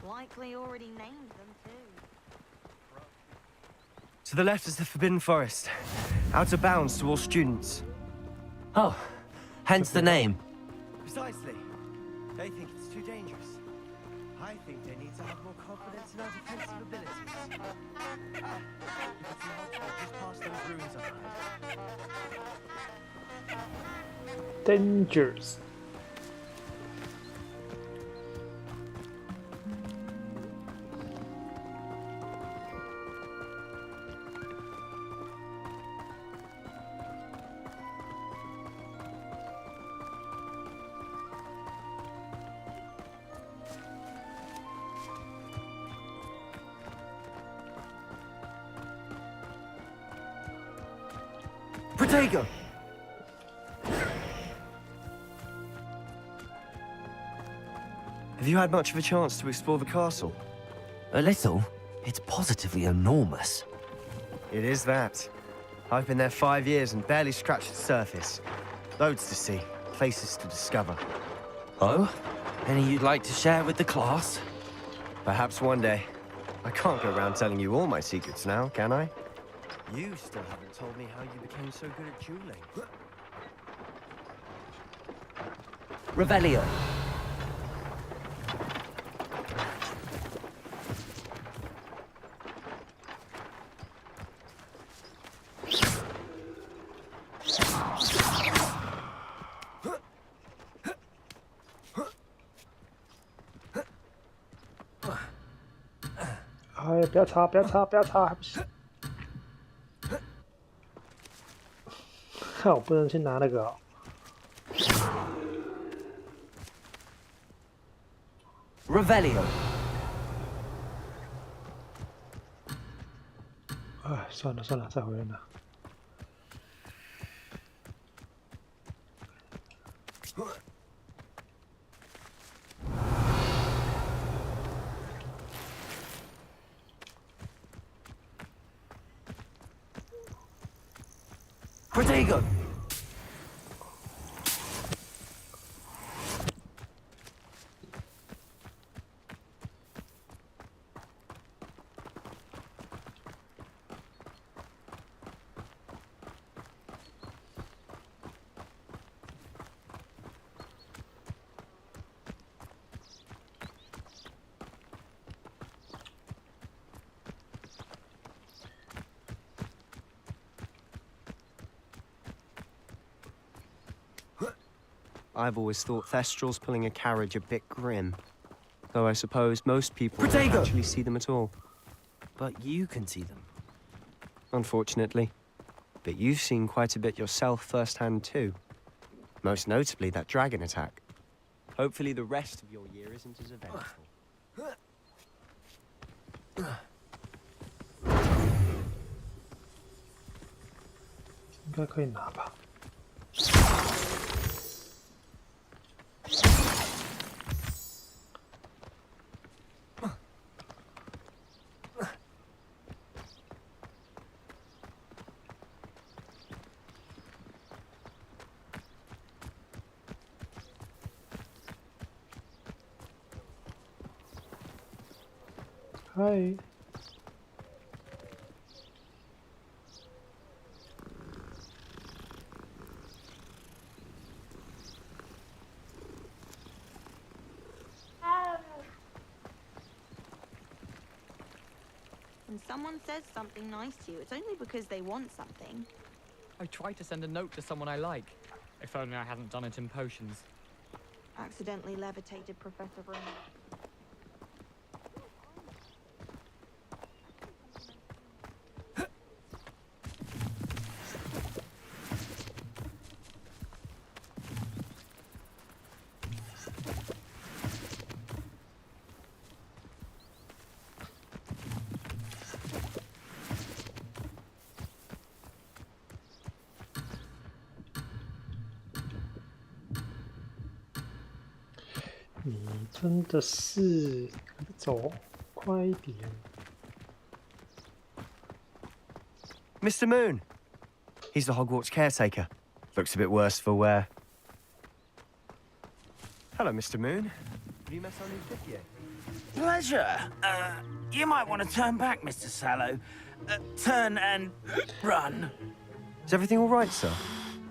Likely already named them too. To the left is the Forbidden Forest. Out of bounds to all students. Oh, hence the name. Precisely. They think it's too dangerous. I think they need to have more confidence in our defensive abilities. You can see Hogwarts just past those ruins up ahead. Dangerous. Protego! Have you had much of a chance to explore the castle? A little. It's positively enormous. It is that. I've been there 5 years and barely scratched the surface. Loads to see, places to discover. Oh? Any you'd like to share with the class? Perhaps one day. I can't go around telling you all my secrets now, can I? You still haven't told me how you became so good at dueling. Revelio.哎，不要插，不要插，不要插，还不行。看，我不能去拿那个哦。Revelio. 哎，算了算了，再回来拿。Protego. I've always thought Thestrals pulling a carriage a bit grim. Though I suppose most people don't Protego! actually see them at all. But you can see them. Unfortunately. But you've seen quite a bit yourself firsthand too. Most notably that dragon attack. Hopefully the rest of your year isn't as eventful. 应该可以拿吧。嗨。When someone says something nice to you, it's only because they want something. I tried to send a note to someone I like. If only I hadn't done it in potions. Accidentally levitated Professor Room.你真的是走快一点。Mr. Moon! He's the Hogwarts caretaker. Looks a bit worse for wear. Hello, Mr. Moon. Have you met our new fifth year? Pleasure. You might want to turn back, Mr. Sallow. Turn and run. Is everything all right, sir?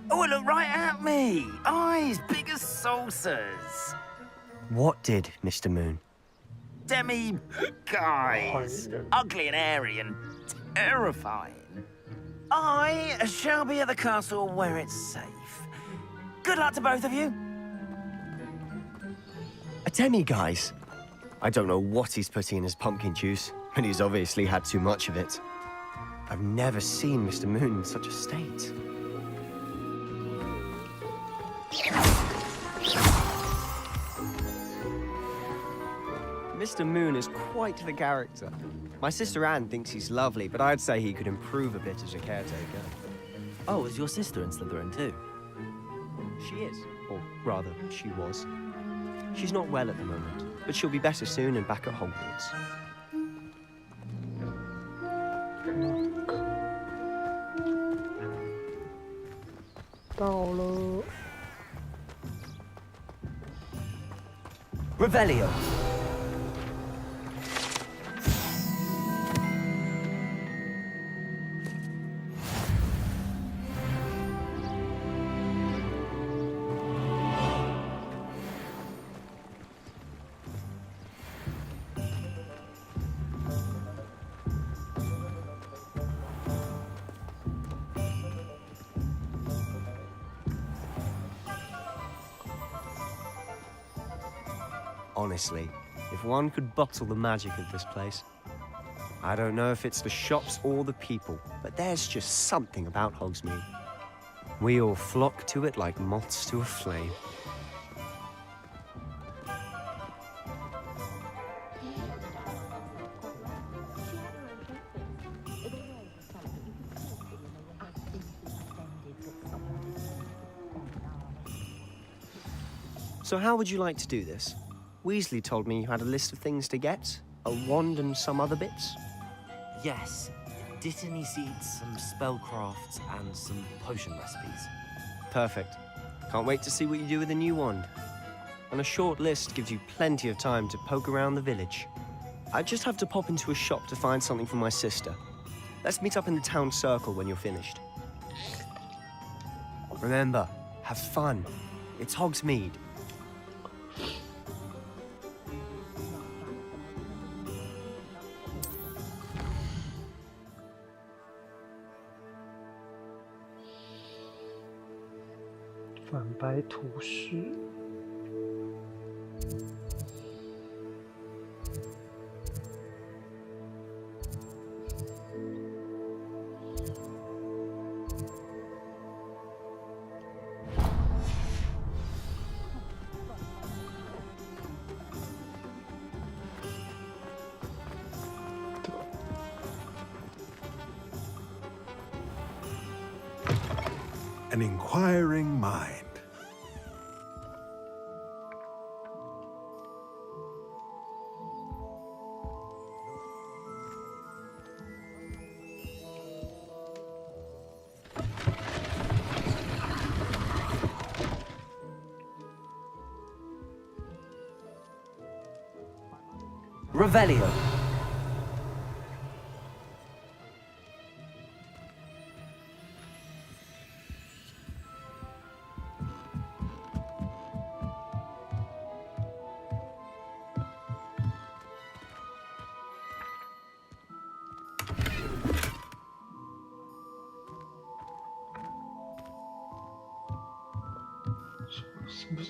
Oh, look right at me. Eyes big as saucers. What did, Mr. Moon? Demi-guys. Ugly and airy and terrifying. I shall be at the castle where it's safe. Good luck to both of you. A demi-guise? I don't know what he's putting in his pumpkin juice, but he's obviously had too much of it. I've never seen Mr. Moon in such a state. Mr. Moon is quite the character. My sister Anne thinks he's lovely, but I'd say he could improve a bit as a caretaker. Oh, is your sister in Slytherin too? She is. Or rather, she was. She's not well at the moment, but she'll be better soon and back at Hogwarts. Revelio. Honestly, if one could bottle the magic of this place. I don't know if it's the shops or the people, but there's just something about Hogsmeade. We all flock to it like moths to a flame. So how would you like to do this? Weasley told me you had a list of things to get. A wand and some other bits. Yes. Dittany seeds, some spellcrafts, and some potion recipes. Perfect. Can't wait to see what you do with the new wand. And a short list gives you plenty of time to poke around the village. I just have to pop into a shop to find something for my sister. Let's meet up in the town circle when you're finished. Remember, have fun. It's Hogsmeade.白图示。An inquiring mind. Revelio.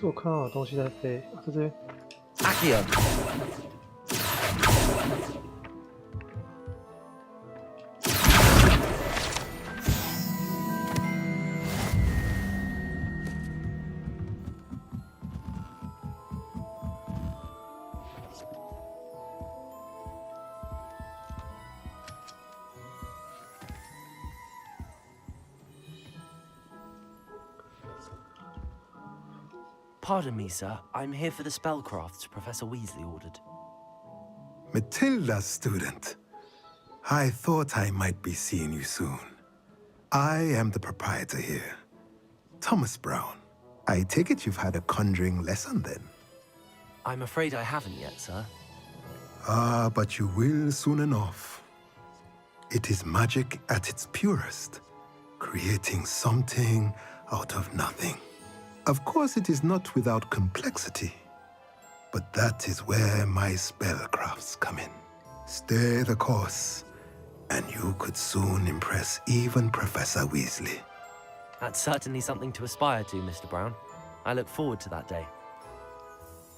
是我看到有东西在飞，在这边。阿基尔。Pardon me, sir. I'm here for the spellcrafts Professor Weasley ordered. Matilda's student. I thought I might be seeing you soon. I am the proprietor here, Thomas Brown. I take it you've had a conjuring lesson then? I'm afraid I haven't yet, sir. Ah, but you will soon enough. It is magic at its purest, creating something out of nothing. Of course, it is not without complexity, but that is where my spellcrafts come in. Stay the course, and you could soon impress even Professor Weasley. That's certainly something to aspire to, Mr. Brown. I look forward to that day.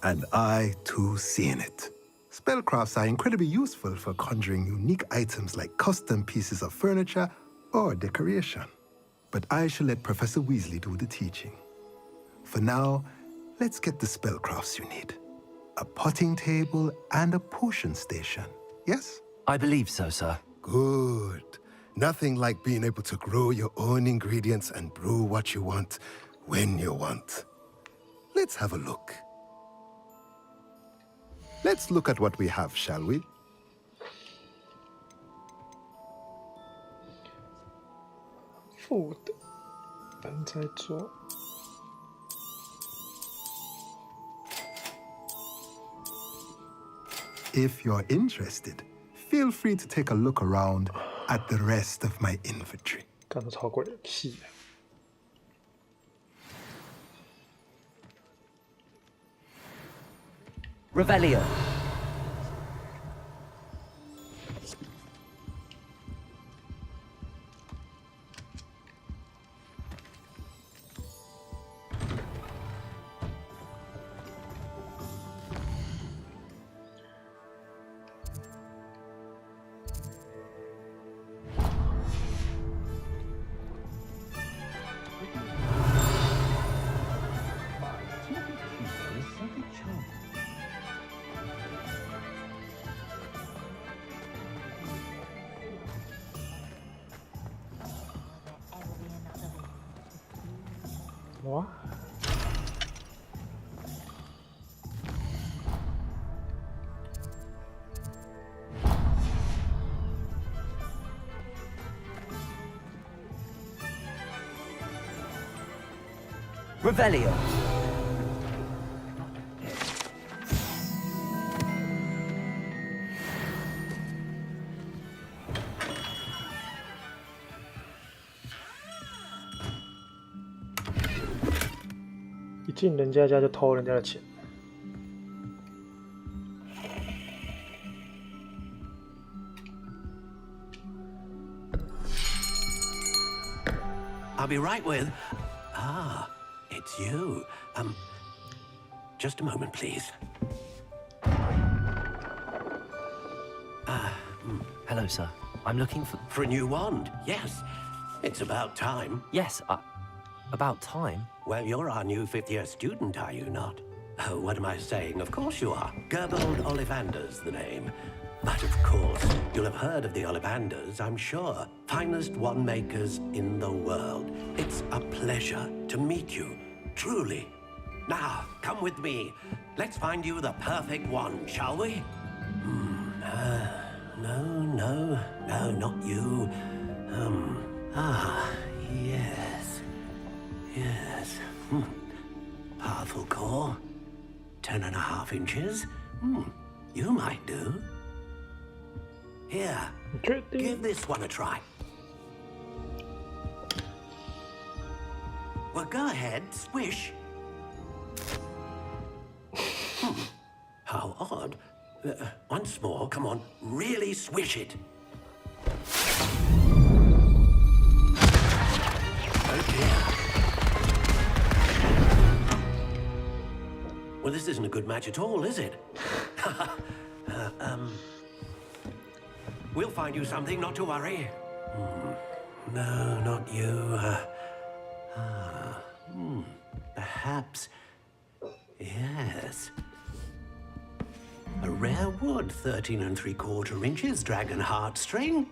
And I, too, see in it. Spellcrafts are incredibly useful for conjuring unique items like custom pieces of furniture or decoration. But I shall let Professor Weasley do the teaching. For now, let's get the spellcrafts you need. A potting table and a potion station, yes? I believe so, sir. Good. Nothing like being able to grow your own ingredients and brew what you want when you want. Let's have a look. Let's look at what we have, shall we? Food. 等再做。If you're interested, feel free to take a look around at the rest of my inventory. 干得超过人气。Revelio. What? Revelio.一进人家家就偷人家的钱。I'll be right with. Ah, it's you. Just a moment, please. Hello, sir. I'm looking for... For a new wand, yes. It's about time. Yes, about time? Well, you're our new fifth-year student, are you not? Oh, what am I saying? Of course you are. Gerbold Ollivander's the name. But of course, you'll have heard of the Ollivanders, I'm sure. Finest wand makers in the world. It's a pleasure to meet you, truly. Now, come with me. Let's find you the perfect wand, shall we? No, not you. Yes. Powerful core. 10.5 inches. You might do. Here, give this one a try. Well, go ahead, swish. How odd. Once more, come on, really swish it. Oh dear. Well, this isn't a good match at all, is it? We'll find you something, not to worry. No, not you. Perhaps. Yes. A rare wood, 13 3/4 inches, dragon heartstring.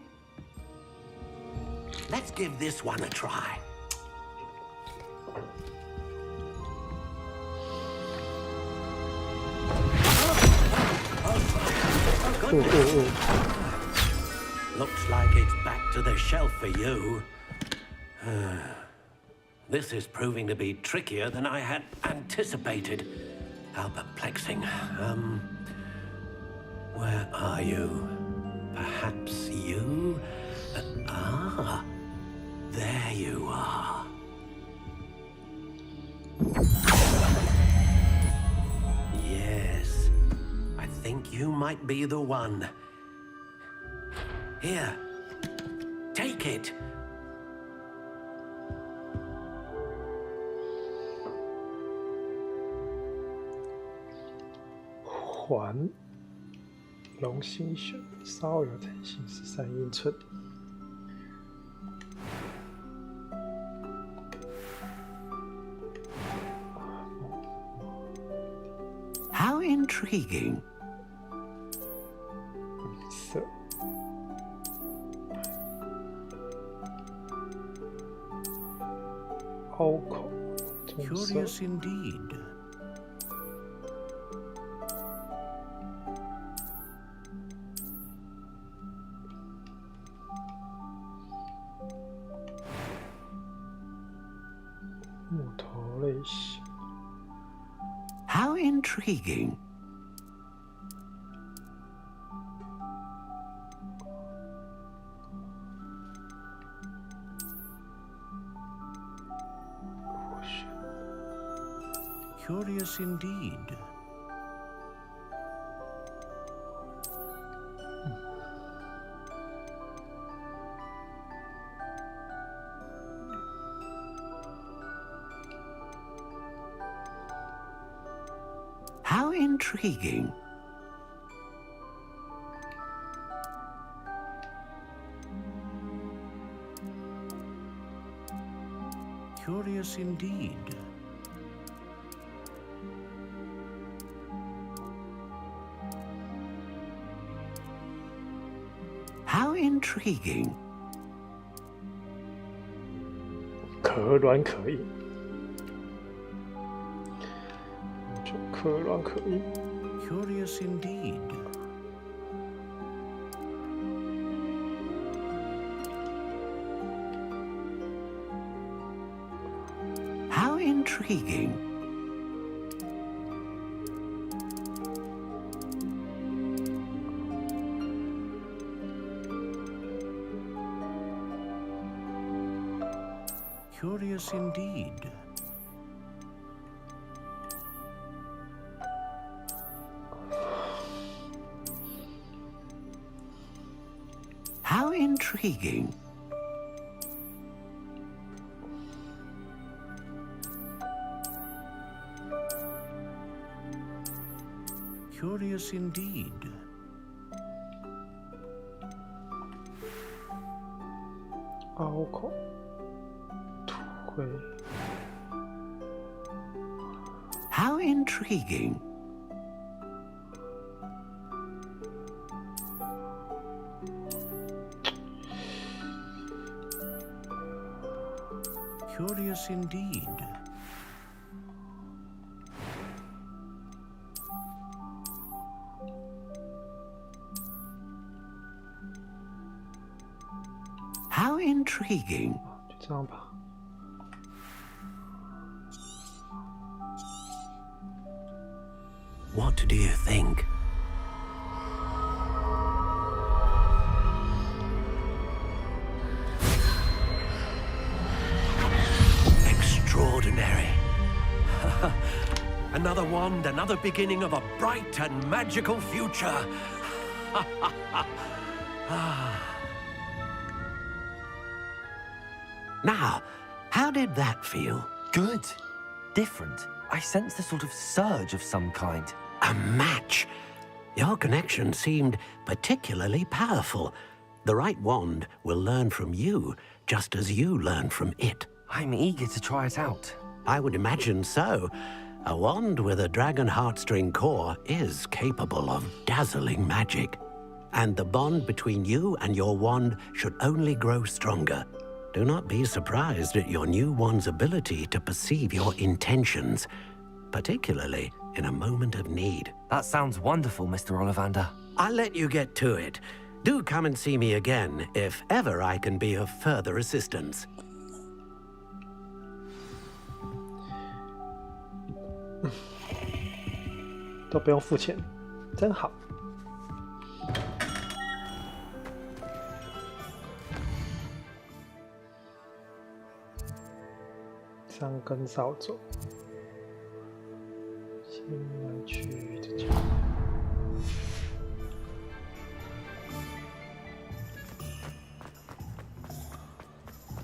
Let's give this one a try. Looks like it's back to the shelf for you. This is proving to be trickier than I had anticipated. How perplexing. Where are you? Perhaps you? There you are. Yes, I think you might be the one. Here, take it. 环龙心选稍有弹性，13英寸。How intriguing. 色。凹口。Curious indeed. How intriguing. Curious indeed. How intriguing. Curious indeed. How intriguing. 可软可硬。可软可硬。Curious indeed. How intriguing. Curious indeed. How intriguing. Curious indeed.凹口，土灰。How intriguing. Curious indeed. How intriguing. 就这样吧。What do you think? Extraordinary. Another wand, another beginning of a bright and magical future. Now, how did that feel? Good. Different. I sensed a sort of surge of some kind. A match? Your connection seemed particularly powerful. The right wand will learn from you, just as you learn from it. I'm eager to try it out. I would imagine so. A wand with a dragon heartstring core is capable of dazzling magic. And the bond between you and your wand should only grow stronger. Do not be surprised at your new wand's ability to perceive your intentions, particularly in a moment of need. That sounds wonderful, Mr. Ollivander. I'll let you get to it. Do come and see me again if ever I can be of further assistance. 都不用付钱，真好。上根扫帚，先来去这家。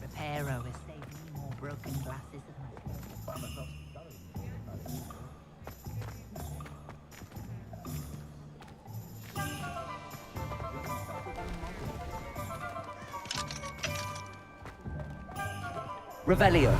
Reparo is saving me more broken glasses of my Revelio.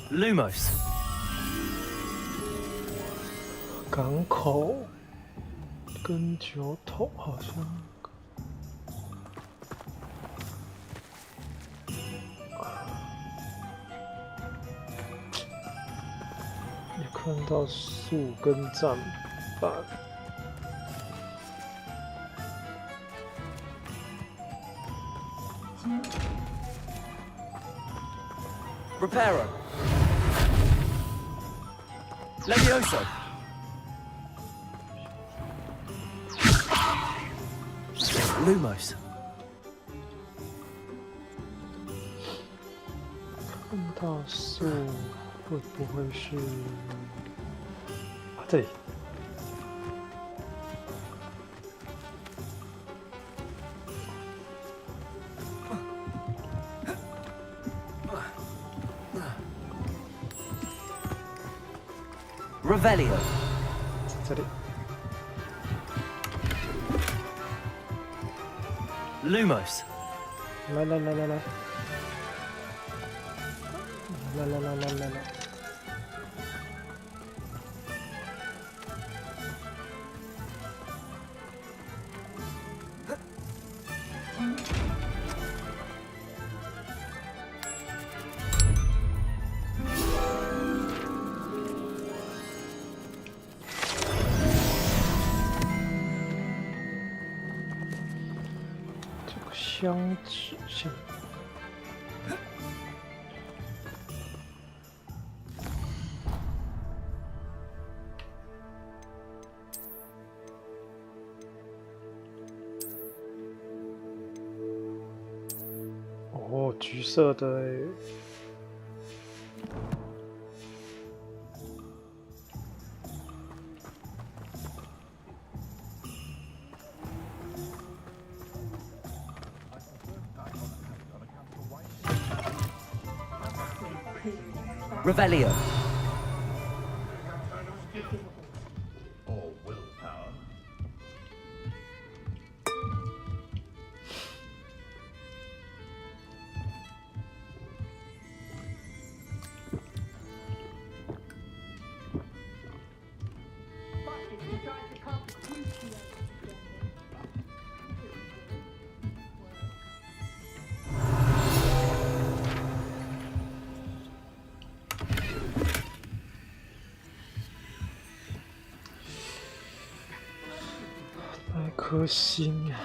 Lumos. 港口跟酒桶好像。看到树根砧板， Reparo. Levioso. Lumos. 看到树会不会是？啊，这里。 Revelio. 这里。 Lumos. 来来来来来。来来来来来来。 相指向。哦，橘色的诶。 Revelio. Or willpower.颗星啊！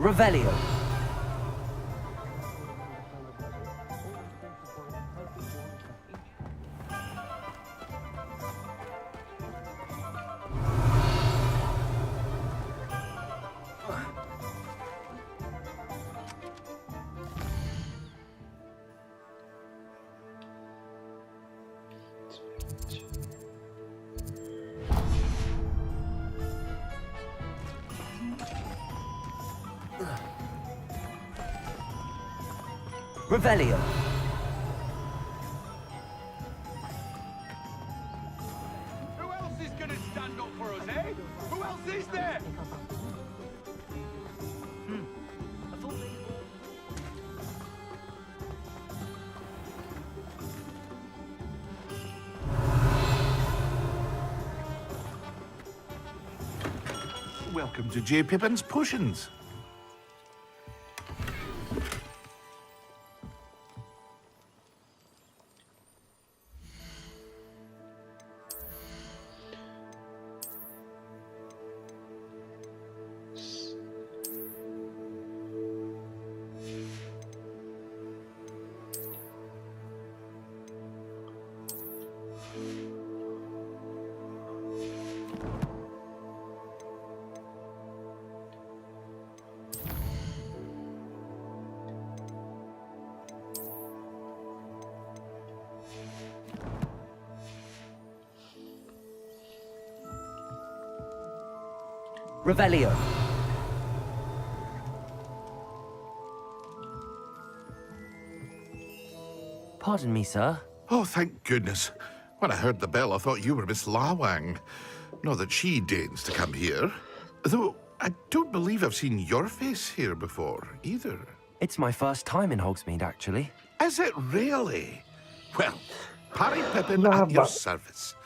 Revelio. Revelio. Who else is gonna stand up for us, eh? Who else is there? Welcome to J. Pippin's Potions. Revelio. Pardon me, sir. Oh, thank goodness. When I heard the bell, I thought you were Miss Lawang. Not that she deigns to come here. Though, I don't believe I've seen your face here before, either. It's my first time in Hogsmeade, actually. Is it really? Well, Harry Pippin at your service.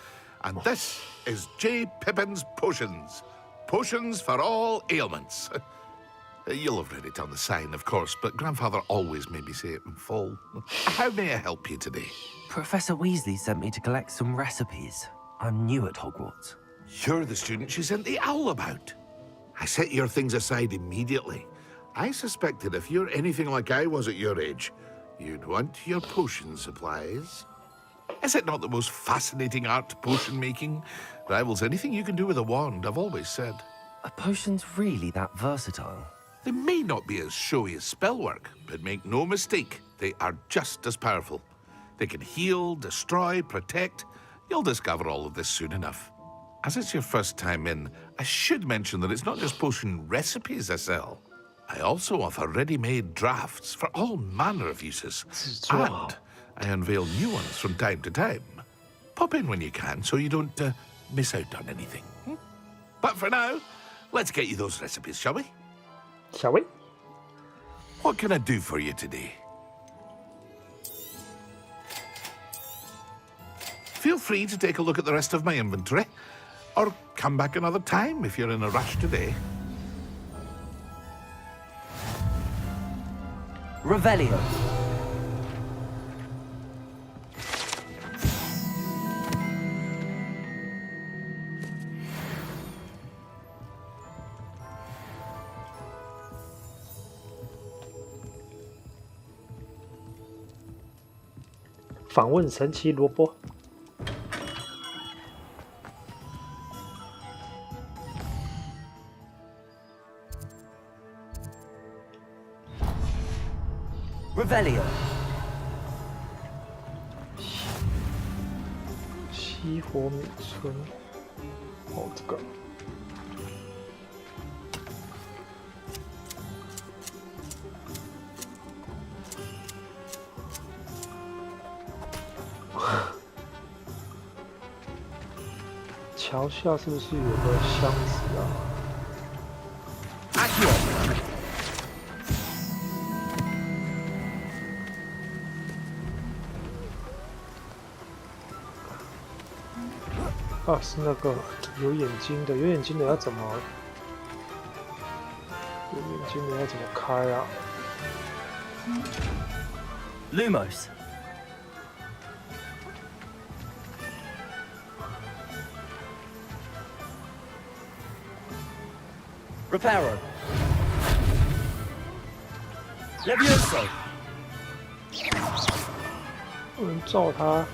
And this is J. Pippin's Potions. Potions for all ailments. You'll have read it on the sign, of course, but Grandfather always made me say it in full. How may I help you today? Professor Weasley sent me to collect some recipes. I'm new at Hogwarts. You're the student she sent the owl about. I set your things aside immediately. I suspected if you're anything like I was at your age, you'd want your potion supplies. Is it not the most fascinating art, potion making? Rivals anything you can do with a wand, I've always said. Are potions really that versatile? They may not be as showy as spellwork, but make no mistake, they are just as powerful. They can heal, destroy, protect. You'll discover all of this soon enough. As it's your first time in, I should mention that it's not just potion recipes I sell. I also offer ready-made drafts for all manner of uses. And I unveil new ones from time to time. Pop in when you can so you don't miss out on anything. But for now, let's get you those recipes, shall we? Shall we? What can I do for you today? Feel free to take a look at the rest of my inventory, or come back another time if you're in a rush today. Revelio. “访问神奇萝卜”。Revelio. 西火米村，哦，这个。桥下是不是有个箱子啊？啊，是那个有眼睛的，有眼睛的要怎么？有眼睛的要怎么开啊 Lumos. Reparo. Levioso. 不能照他。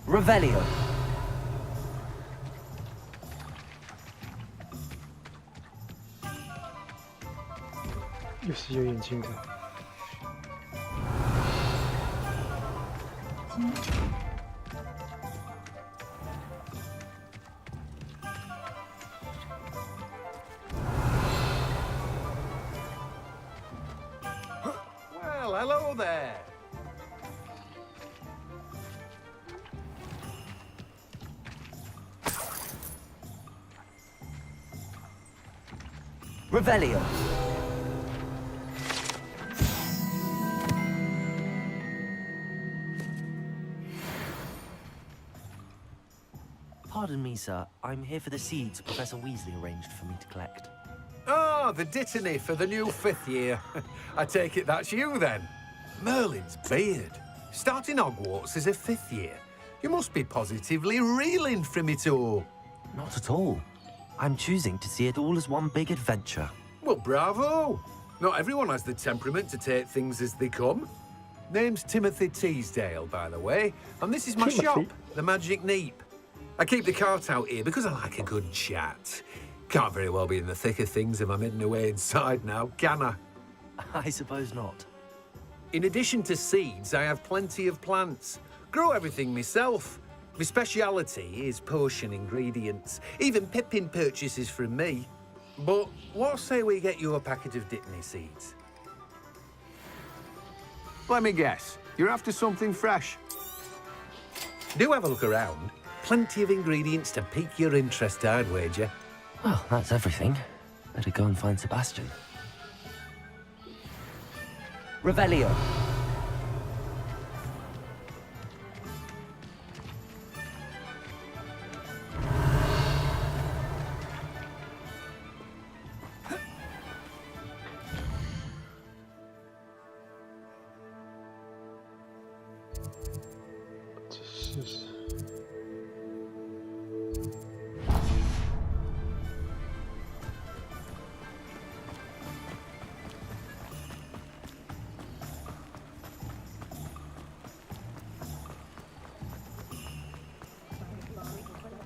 Revelio. 又是有眼睛的。Well, hello there. Revelio. Pardon me, sir. I'm here for the seeds Professor Weasley arranged for me to collect. Ah, the dittany for the new 5th year. I take it that's you, then. Merlin's beard. Starting Hogwarts as a 5th year. You must be positively reeling from it all. Not at all. I'm choosing to see it all as one big adventure. Well, bravo! Not everyone has the temperament to take things as they come. Name's Timothy Teasdale, by the way, and this is my shop, the Magic Neep. I keep the cart out here because I like a good chat. Can't very well be in the thick of things if I'm hidden away inside now, can I? I suppose not. In addition to seeds, I have plenty of plants. Grow everything myself. My speciality is potion ingredients. Even Pippin purchases from me. But what say we get you a packet of Dittany seeds? Let me guess. You're after something fresh. Do have a look around. Plenty of ingredients to pique your interest, I'd wager. Well, that's everything. Better go and find Sebastian. Revelio.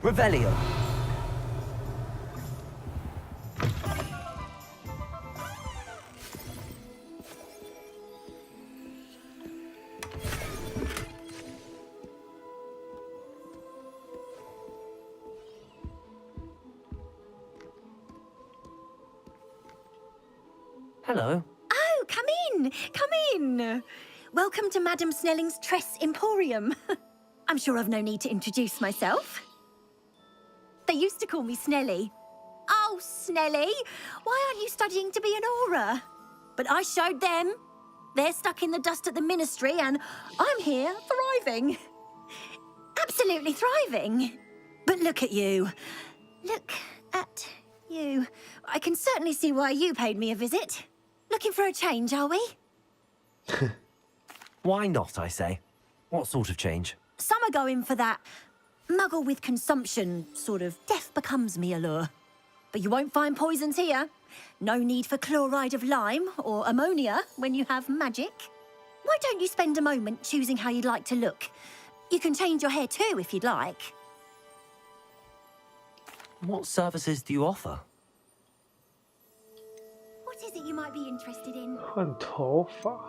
Revelio. Hello. Oh, come in! Come in! Welcome to Madame Snelling's Tress Emporium. I'm sure I've no need to introduce myself. They used to call me Snelly. Oh, Snelly, why aren't you studying to be an aura? But I showed them. They're stuck in the dust at the Ministry, and I'm here, thriving. Absolutely thriving. But look at you. Look at you. I can certainly see why you paid me a visit. Looking for a change, are we? Why not, I say? What sort of change? Some are going for that muggle with consumption, sort of death becomes me allure. But you won't find poisons here. No need for chloride of lime or ammonia when you have magic. Why don't you spend a moment choosing how you'd like to look? You can change your hair too if you'd like. What services do you offer? What is it you might be interested in? 换头发。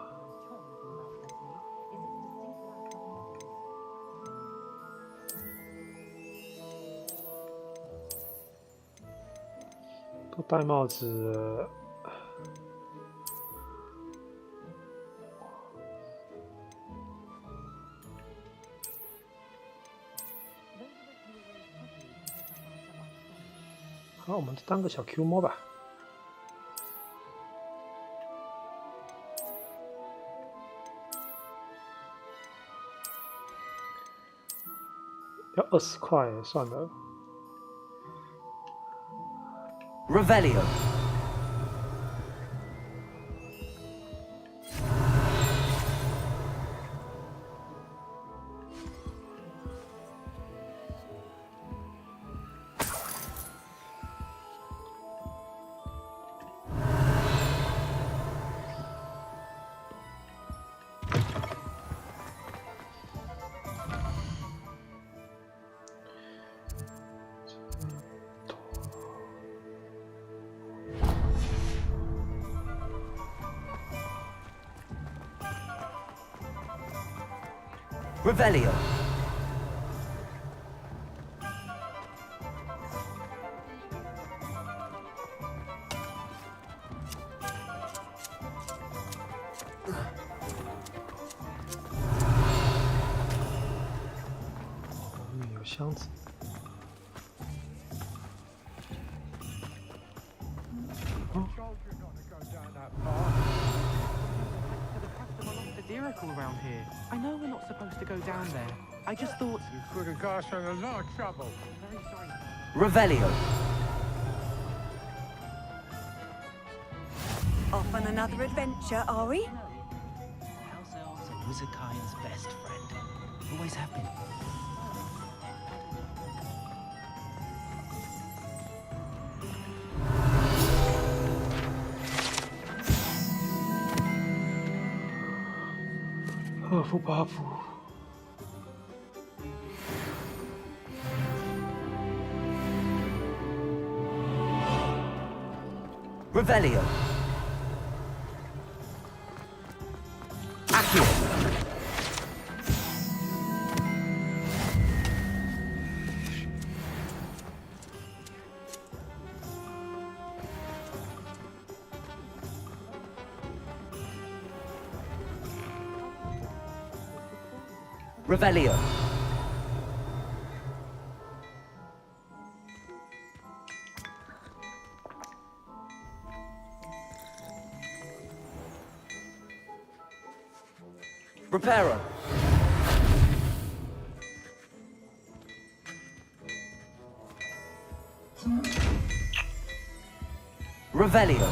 都戴帽子了。好，我们当个小 Q 摸吧。要20块，算了。Revelio. Revelio. Around here. I know we're not supposed to go down there. I just thought you could have got us in a lot of trouble. I'm very sorry. Revelio. Off on another adventure, are we? House elves are Wizardkind's best friend. Always have been. Babu. Revelio. Accio. Revelio. Reparo. Revelio.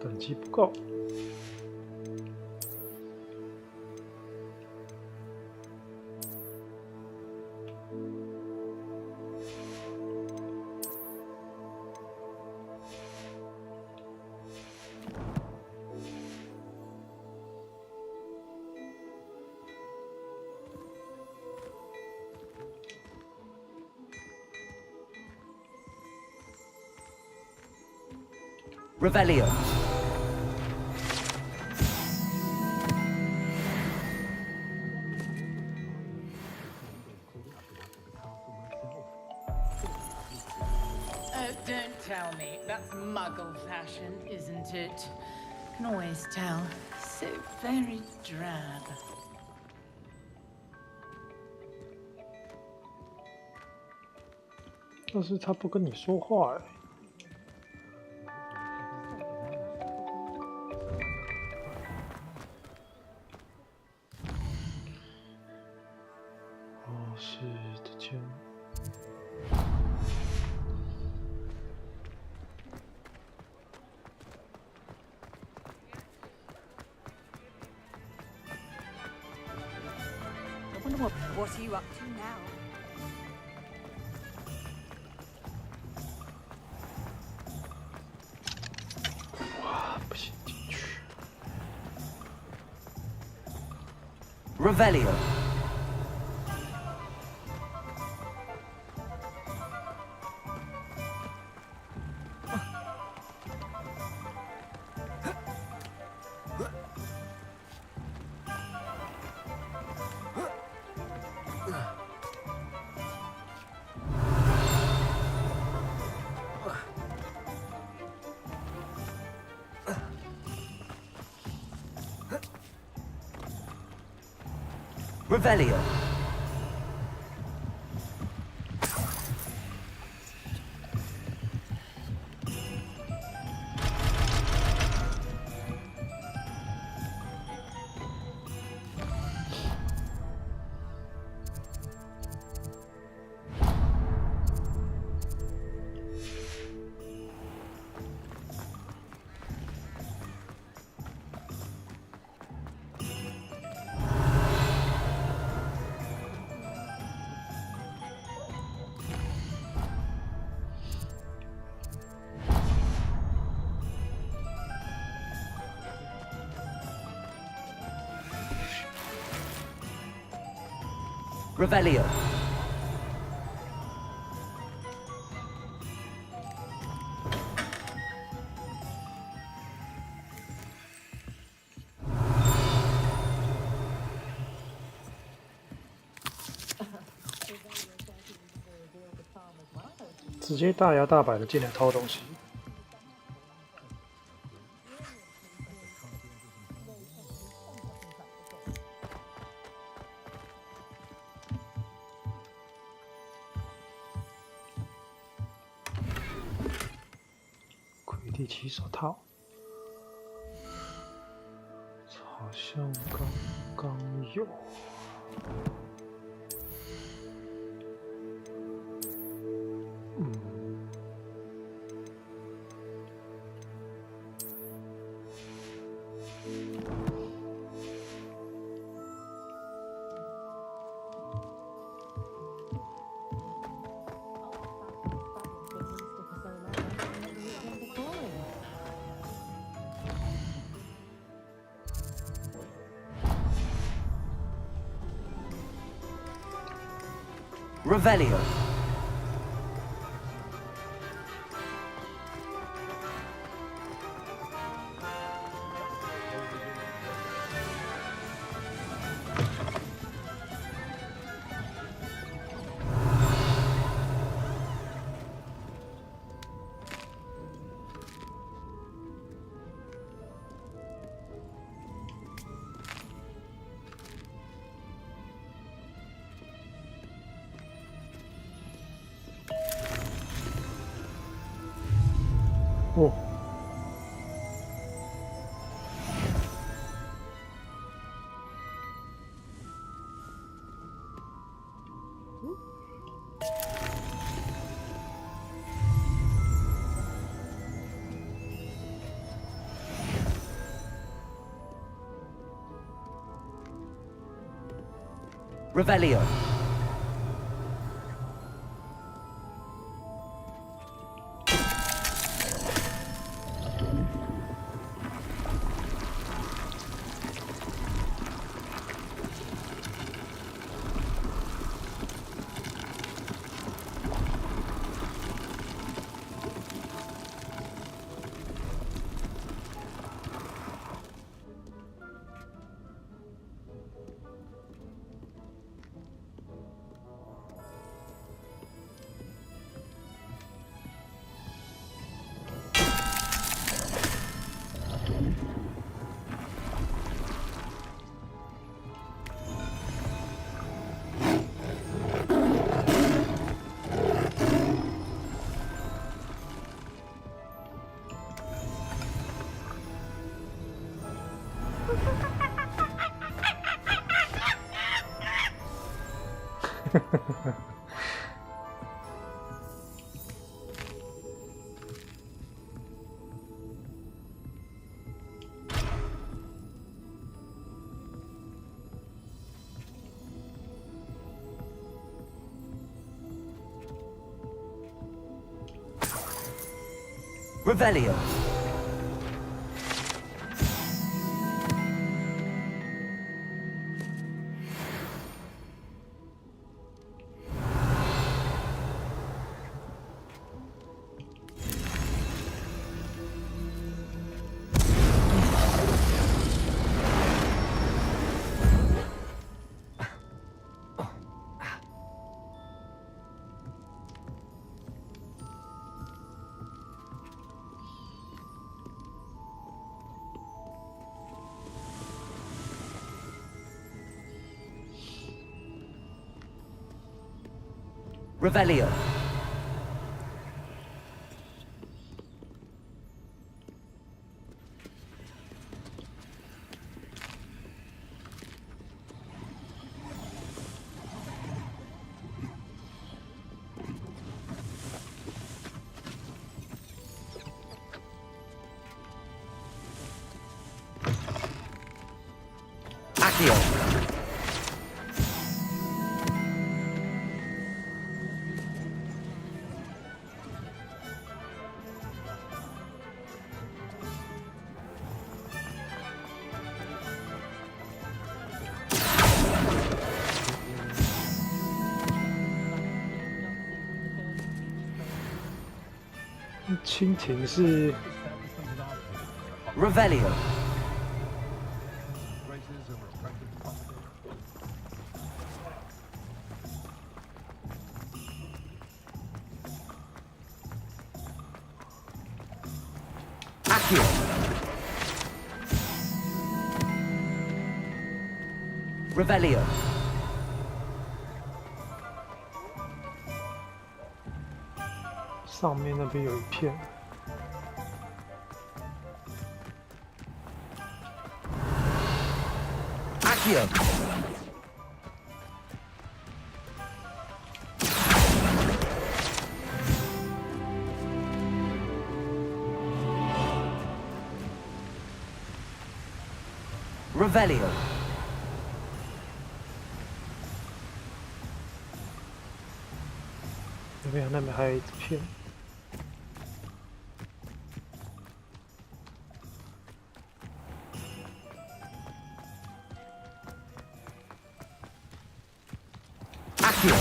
等级不够。Revelio. Oh, don't tell me. That's Muggle fashion, isn't it? Can always tell. So very drab. 但是他不跟你说话哎。哦，是的，间。What are you up to now? Revelio. Revelio. Revelio. "直接大摇大摆的进来偷东西。魁地奇手套，好像刚刚有。Revelio. Oh. Revelio. Revelio. Revelio. Accio. 蜻蜓是 Revelio. Accio. Revelio. “上面那边有一片。Accio. Revelio. 那边还有一片。Accio.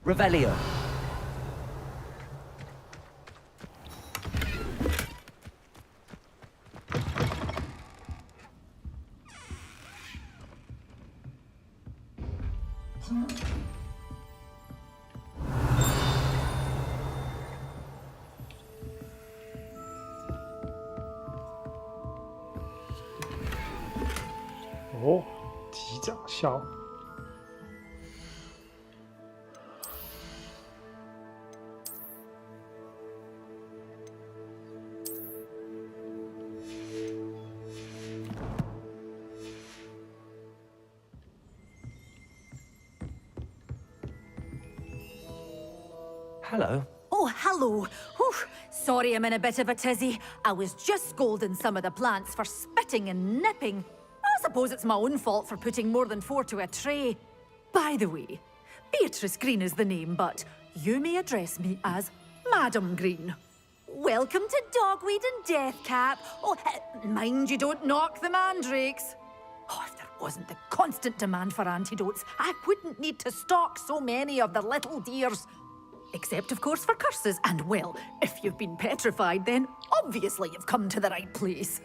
Revelio.哦，击掌笑。Hello. Oh, hello. Whew. Sorry I'm in a bit of a tizzy. I was just scolding some of the plants for spitting and nipping. I suppose it's my own fault for putting more than 4 to a tray. By the way, Beatrice Green is the name, but you may address me as Madam Green. Welcome to Dogweed and Deathcap. Oh, mind you don't knock the mandrakes. Oh, if there wasn't the constant demand for antidotes, I wouldn't need to stock so many of the little dears. Except, of course, for curses. And, well, if you've been petrified, then obviously you've come to the right place.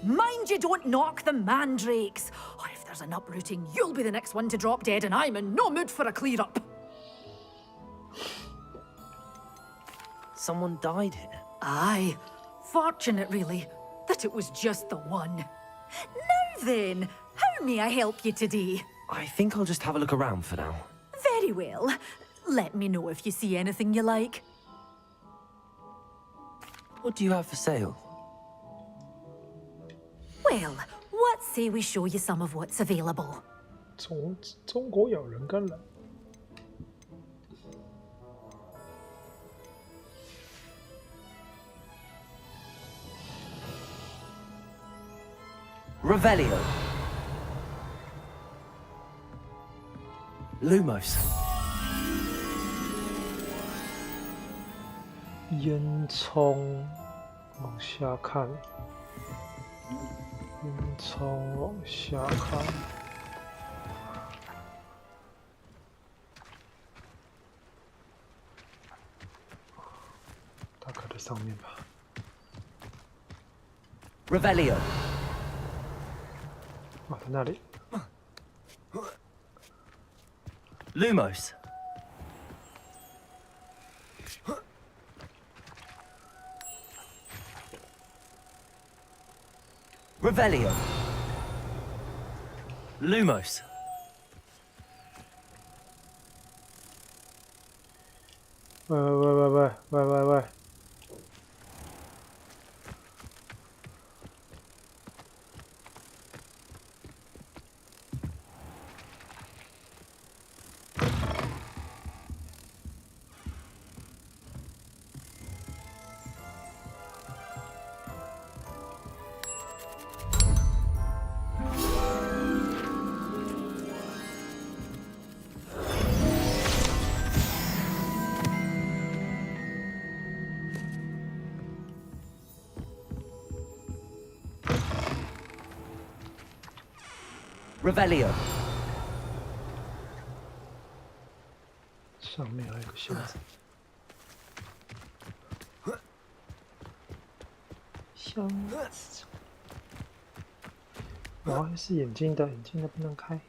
Mind you don't knock the mandrakes. Oh, if there's an uprooting, you'll be the next one to drop dead, and I'm in no mood for a clear-up. Someone died here. Aye. Fortunate, really, that it was just the one. Now then, how may I help you today? I think I'll just have a look around for now. Very well. Let me know if you see anything you like. What do you have for sale? Well, what say we show you some of what's available? 中国有人跟人。Revelio. Lumos. 烟囱往下看，烟囱往下看，大概在上面吧。Revelio. 啊，在那里。Lumos. Revelio. Lumos.喂！ Revelio. 上面还有个箱子。箱子。哇，是眼睛的，眼睛的不能开。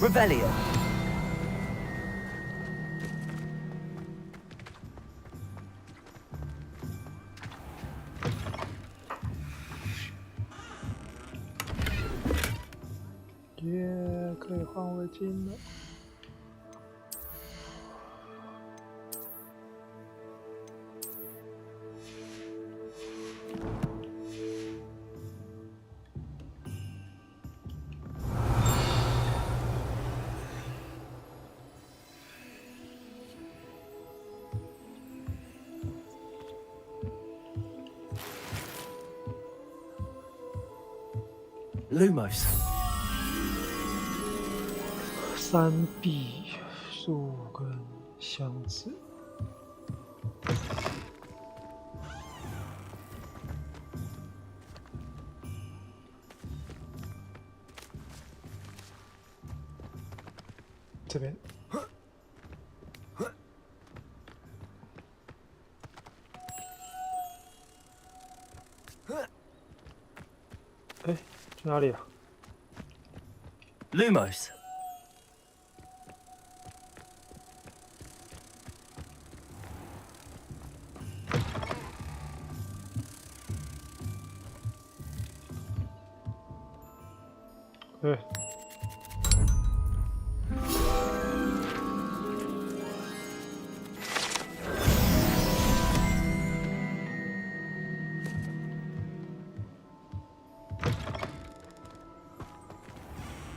Revelio. Yeah, 可以换围巾了。Lumos. 山壁、树跟箱子。这边。哎，去哪里啊 Lumos. Eh.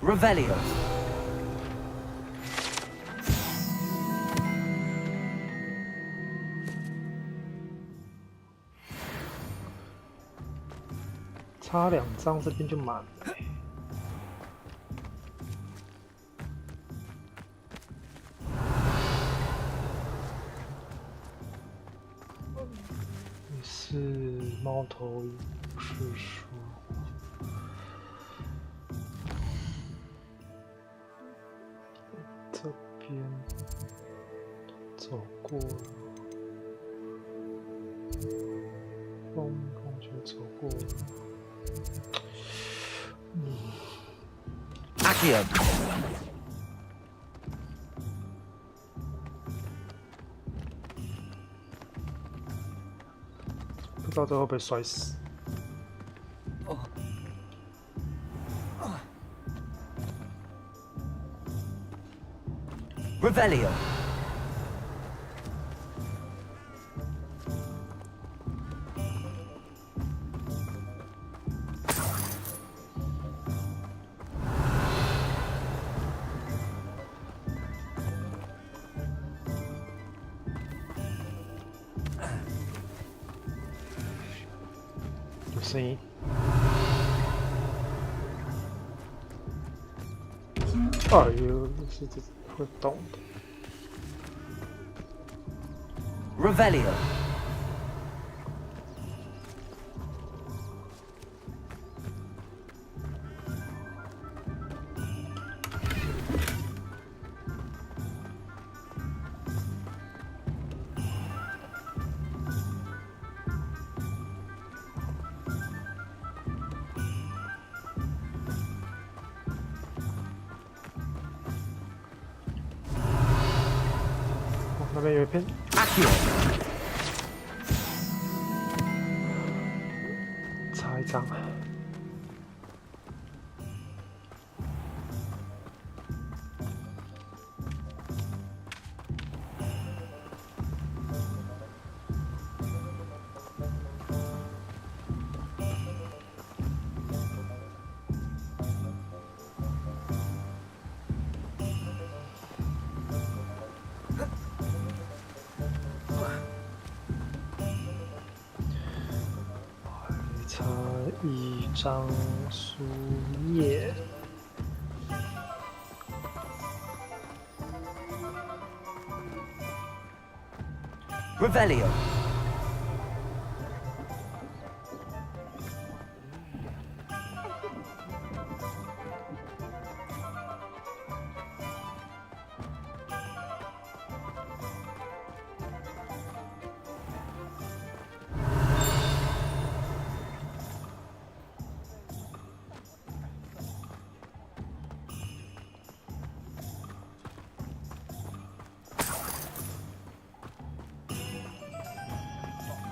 Revelio. “差2张，这边就满了。你是猫头鹰，不是书。这边走过了，公爵走过了。Accio. 不知道这会不会摔死。Revelio. “有声音。哎呦，是这会动的。Revelio. “那边有一片。Accio. 差1张。一张书页。Revelio.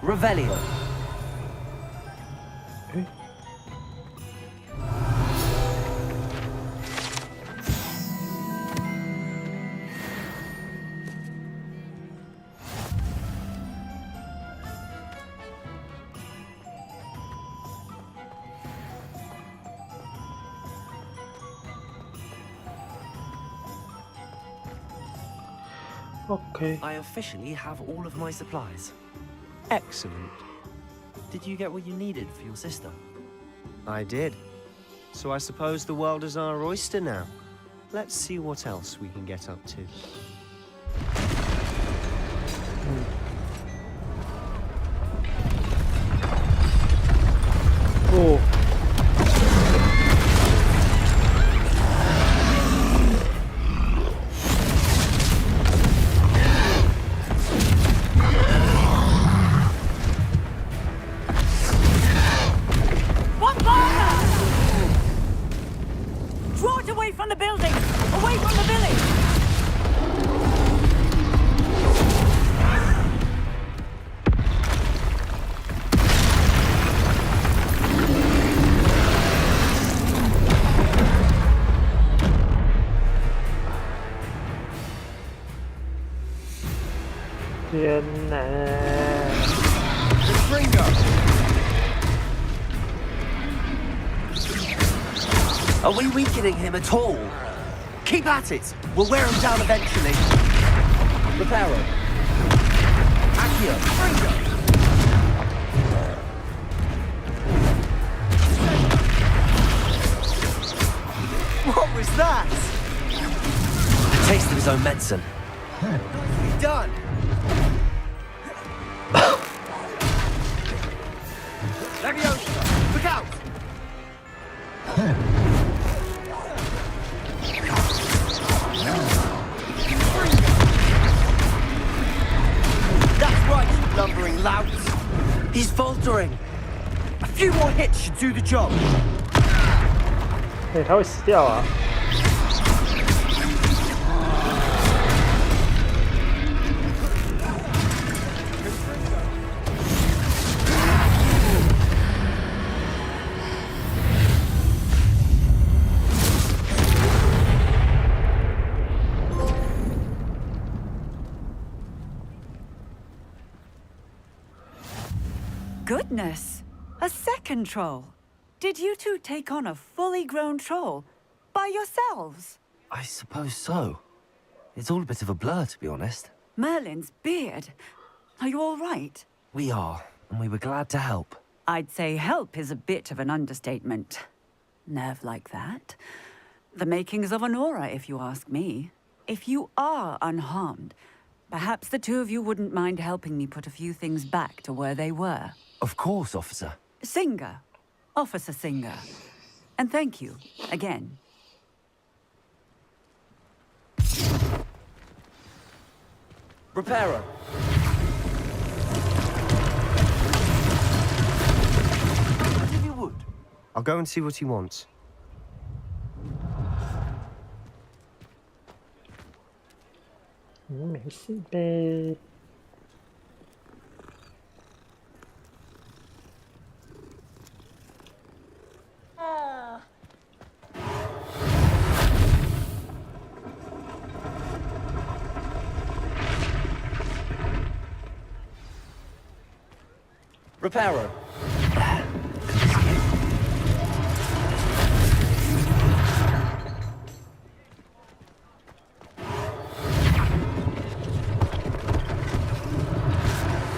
Revelio. Okay. I officially have all of my supplies. Excellent. Did you get what you needed for your sister? I did. So I suppose the world is our oyster now. Let's see what else we can get up to. Oh. Draw it away from the building! Away from the village! Are we weakening him at all? Keep at it. We'll wear him down eventually. Reparo. Accio. Fringo. What was that? A taste of his own medicine. Nicely done. Leviosa, look out! That's right, you lumbering lout. He's faltering. A few more hits should do the job. 他会死掉啊！ Goodness! A second troll! Did you two take on a fully grown troll? By yourselves? I suppose so. It's all a bit of a blur, to be honest. Merlin's beard. Are you all right? We are, and we were glad to help. I'd say help is a bit of an understatement. Nerve like that. The makings of an aura, if you ask me. If you are unharmed, perhaps the two of you wouldn't mind helping me put a few things back to where they were. Of course, officer. Singer. Officer Singer. And thank you, again. Reparo. If you would. I'll go and see what he wants. Merci. Reparo.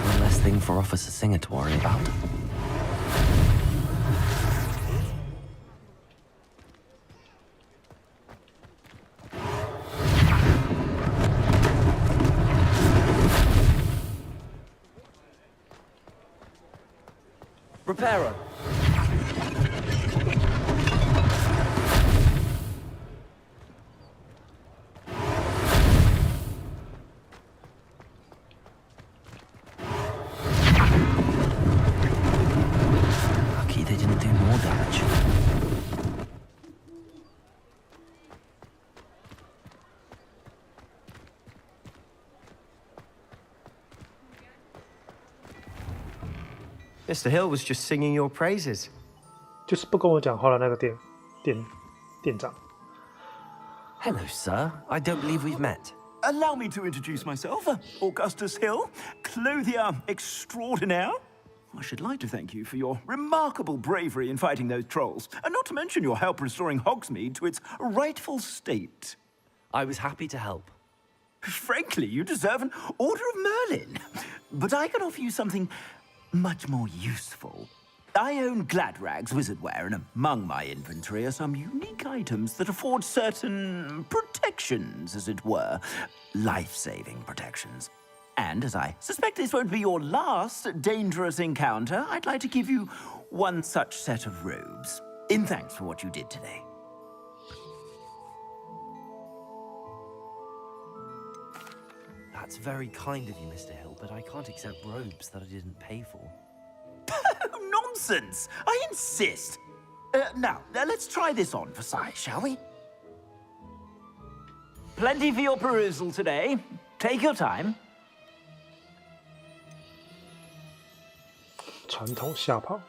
One less thing for Officer Singer to worry about. Reparo. Lucky they didn't do more damage. Mr. Hill was just singing your praises. 就是不跟我讲话的那个店长。 Hello, sir. I don't believe we've met. Allow me to introduce myself, Augustus Hill, clothier extraordinaire. I should like to thank you for your remarkable bravery in fighting those trolls, and not to mention your help restoring Hogsmeade to its rightful state. I was happy to help. Frankly, you deserve an Order of Merlin. But I can offer you something much more useful. I own Gladrag's wizardware, and among my inventory are some unique items that afford certain protections, as it were. Life-saving protections. And as I suspect this won't be your last dangerous encounter, I'd like to give you one such set of robes, in thanks for what you did today. That's very kind of you, Mr. Hill, but I can't accept robes that I didn't pay for. Nonsense! I insist! Now, let's try this on for size, shall we? Plenty for your perusal today. Take your time. 传统下炮。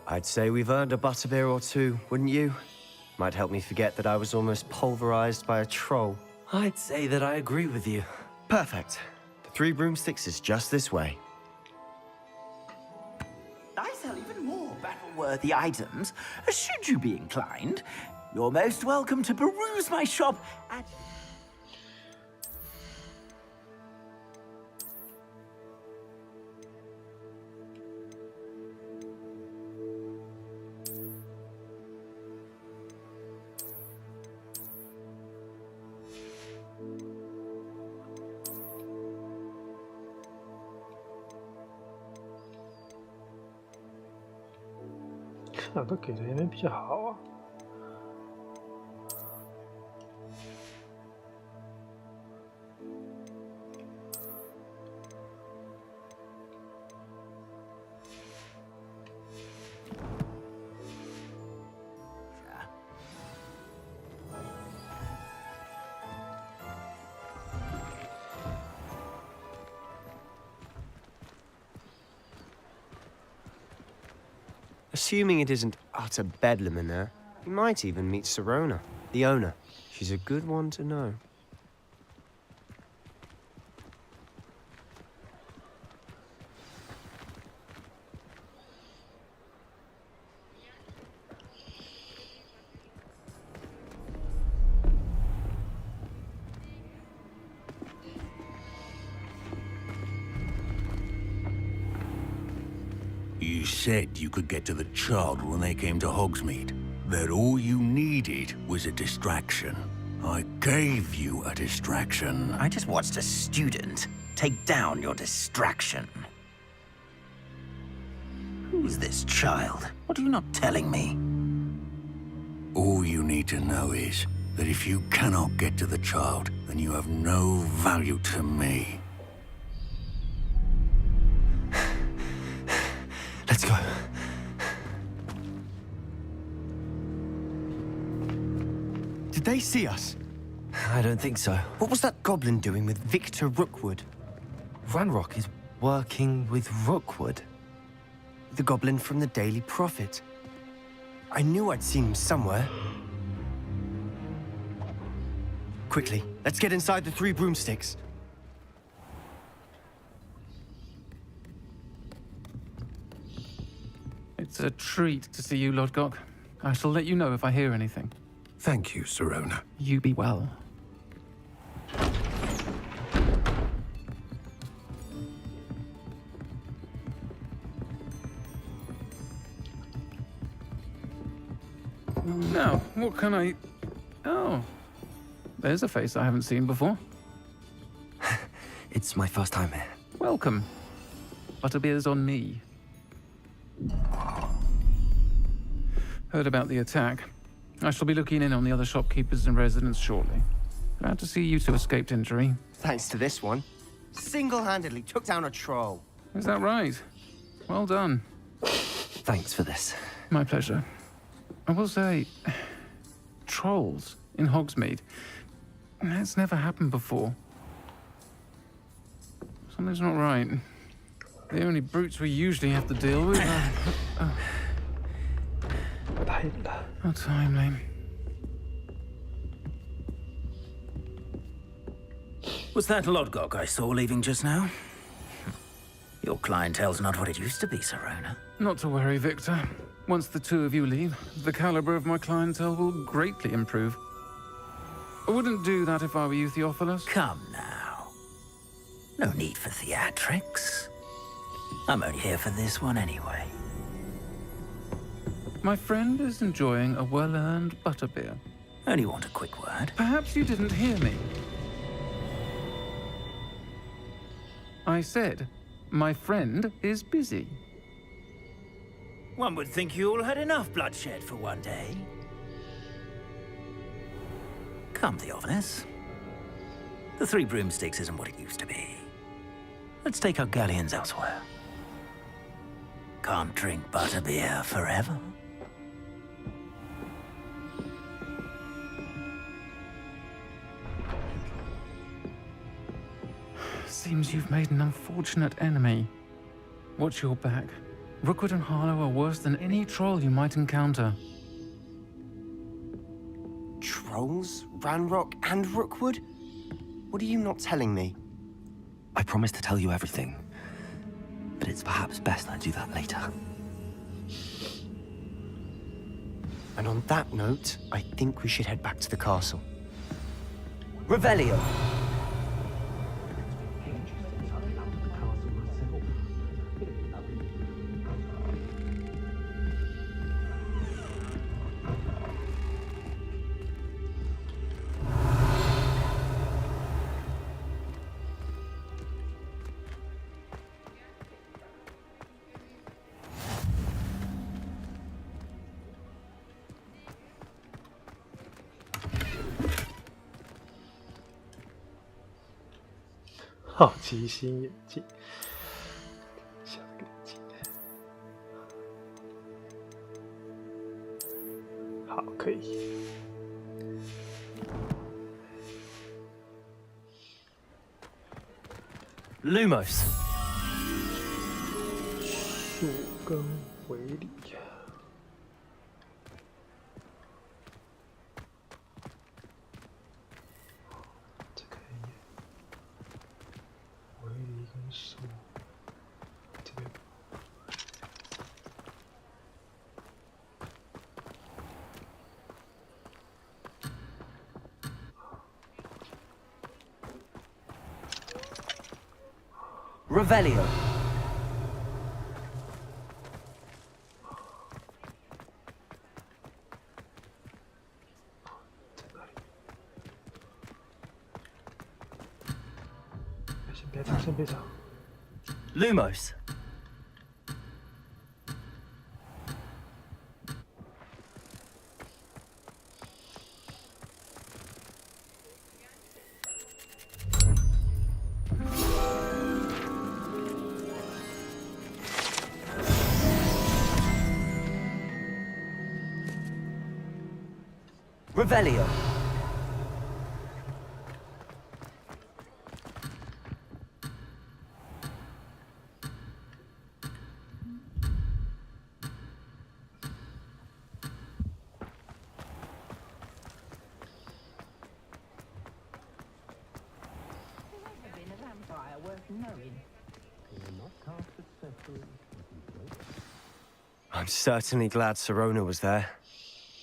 I'd say we've earned a butterbeer or two, wouldn't you? Might help me forget that I was almost pulverized by a troll. I'd say that I agree with you. Perfect. The 3 broomsticks is just this way. I sell even more battle-worthy items. Should you be inclined, you're most welcome to peruse my shop at...哪个给的也没比较好啊？Assuming it isn't utter bedlam in there, you might even meet Sirona, the owner. She's a good one to know. You said you could get to the child when they came to Hogsmeade. That all you needed was a distraction. I gave you a distraction. I just watched a student take down your distraction. Who's this child? What are you not telling me? All you need to know is, that if you cannot get to the child, then you have no value to me. Let's go. Did they see us? I don't think so. What was that goblin doing with Victor Rookwood? Ranrock is working with Rookwood. The goblin from the Daily Prophet. I knew I'd seen him somewhere. Quickly, let's get inside the 3 broomsticks. It's a treat to see you, Lodgok. I shall let you know if I hear anything. Thank you, Sirona. You be well. Now, what can I... Oh, there's a face I haven't seen before. It's my first time here. Welcome. Butterbeer's on me. Heard about the attack. I shall be looking in on the other shopkeepers and residents shortly. Glad to see you two escaped injury. Thanks to this one. Single-handedly took down a troll. Is that right? Well done. Thanks for this. My pleasure. I will say, trolls in Hogsmeade. That's never happened before. Something's not right. The only brutes we usually have to deal with are... How timely. Was that Lodgok I saw leaving just now? Your clientele's not what it used to be, Sirona. Not to worry, Victor. Once the 2 of you leave, the caliber of my clientele will greatly improve. I wouldn't do that if I were you, Theophilus. Come now. No need for theatrics. I'm only here for this one anyway. My friend is enjoying a well-earned butterbeer. Only want a quick word. Perhaps you didn't hear me. I said, my friend is busy. One would think you all had enough bloodshed for one day. Come, Theophilus. The 3 broomsticks isn't what it used to be. Let's take our galleons elsewhere. Can't drink butterbeer forever. Seems you've made an unfortunate enemy. Watch your back. Rookwood and Harlow are worse than any troll you might encounter. Trolls? Ranrock and Rookwood? What are you not telling me? I promise to tell you everything, but it's perhaps best I do that later. And on that note, I think we should head back to the castle. Revelio.好奇心眼镜，下个眼镜，好，可以。Lumos。树根围里。Revelio. Lumos. Revelio. I'm certainly glad Sirona was there.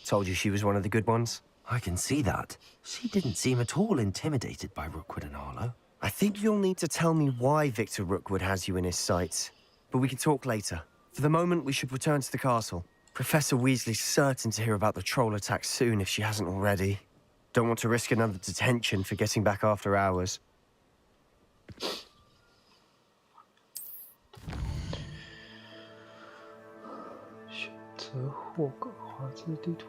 Told you she was one of the good ones. I can see that. She didn't seem at all intimidated by Rookwood and Harlow. I think you'll need to tell me why Victor Rookwood has you in his sights. But we can talk later. For the moment, we should return to the castle. Professor Weasley's certain to hear about the troll attack soon if she hasn't already. Don't want to risk another detention for getting back after hours. 选择霍格华兹地图。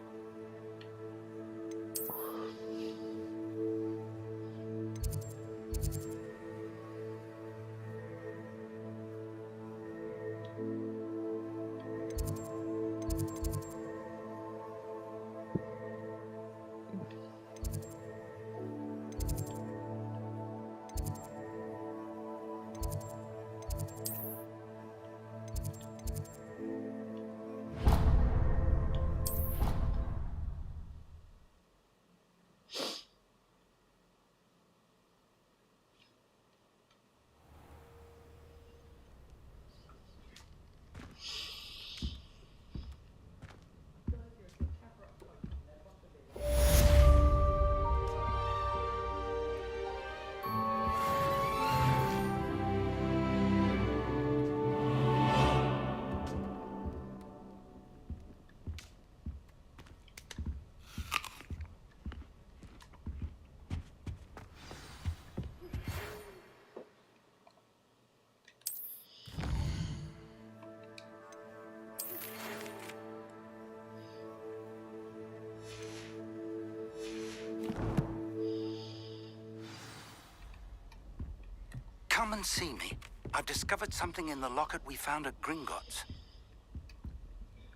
Come and see me. I've discovered something in the locket we found at Gringotts.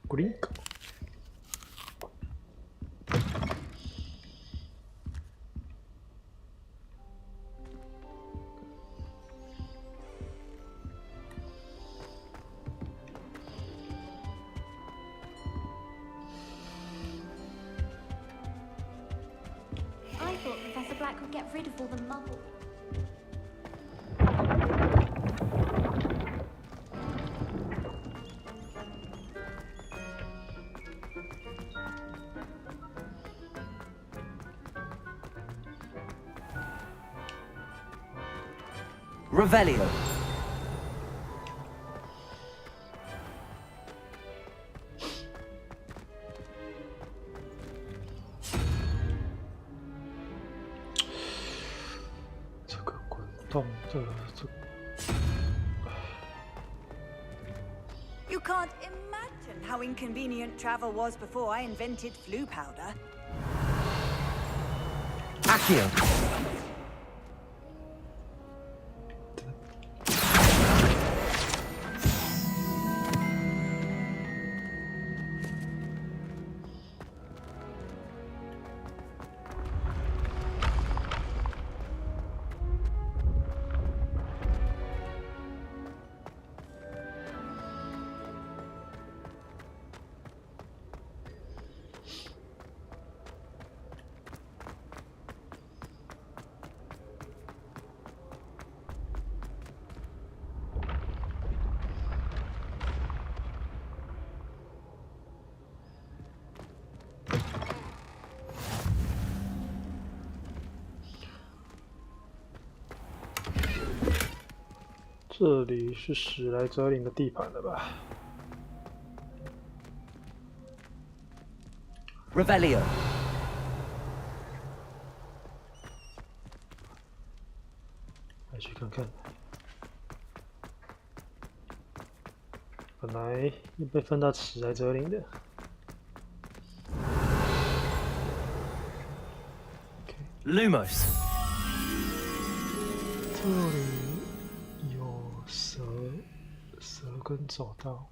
Gringotts. I thought Professor Black would get rid of all the muggle. Revelio. You can't imagine how inconvenient travel was before I invented flu powder. Accio.这里是史莱哲林的地盘了吧 ？Revelio。来去看看。本来又被分到史莱哲林的。Lumos。这里。 蛇跟走道，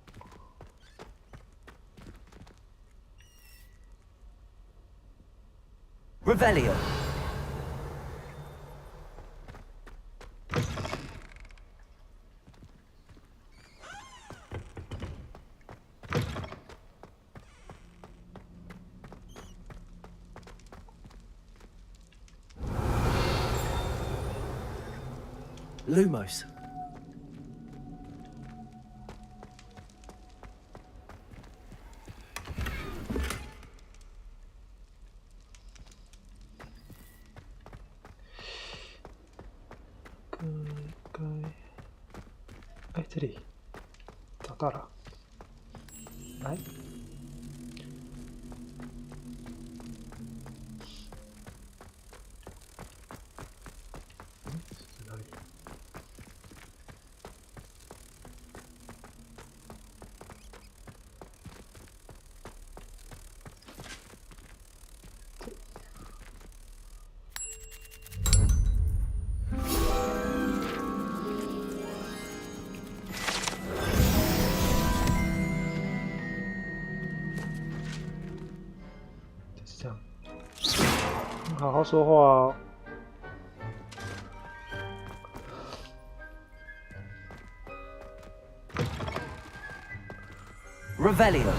Revelio. Lumos. OK， 哎，这里找到了，来。这样，好好说话哦。Revelio.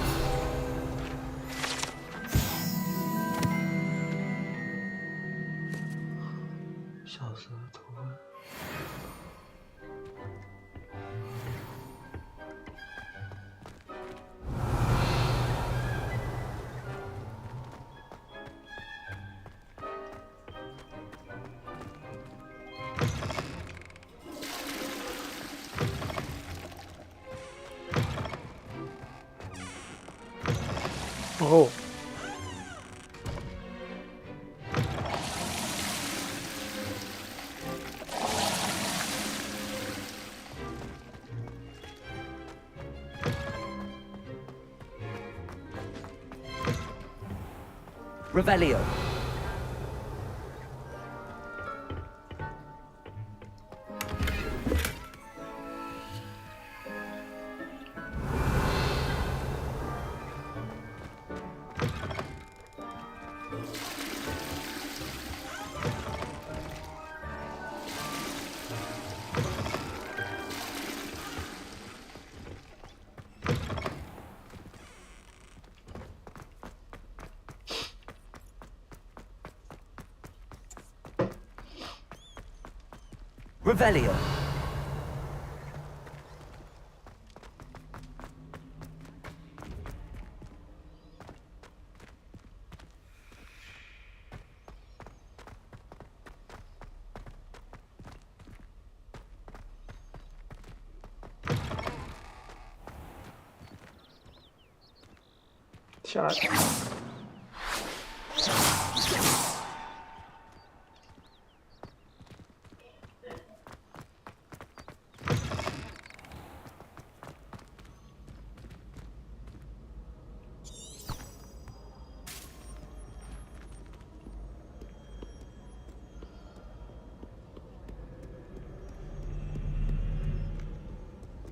Oh. Revelio. Revelio. Shut up.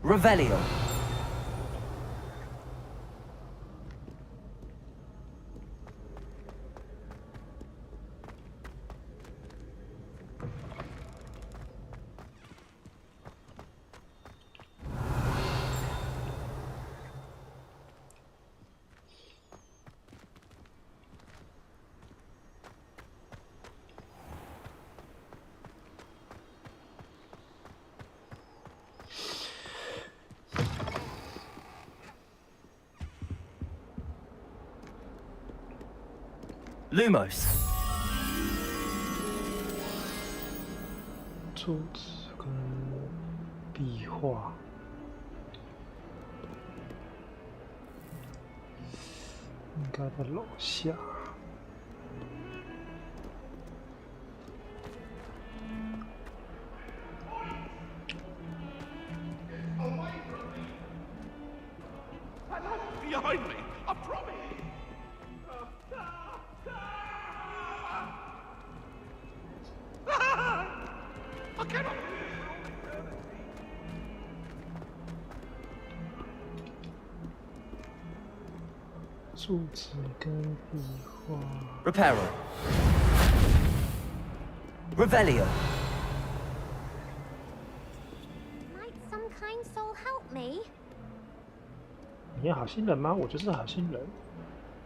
Revelio. Lumos. 柱子跟壁画，应该在楼下。Behind me, I promise. I cannot. 柱柱子跟壁画。Reparo. Revelio. Might some kind soul help me? 你是好心人吗？我就是好心人。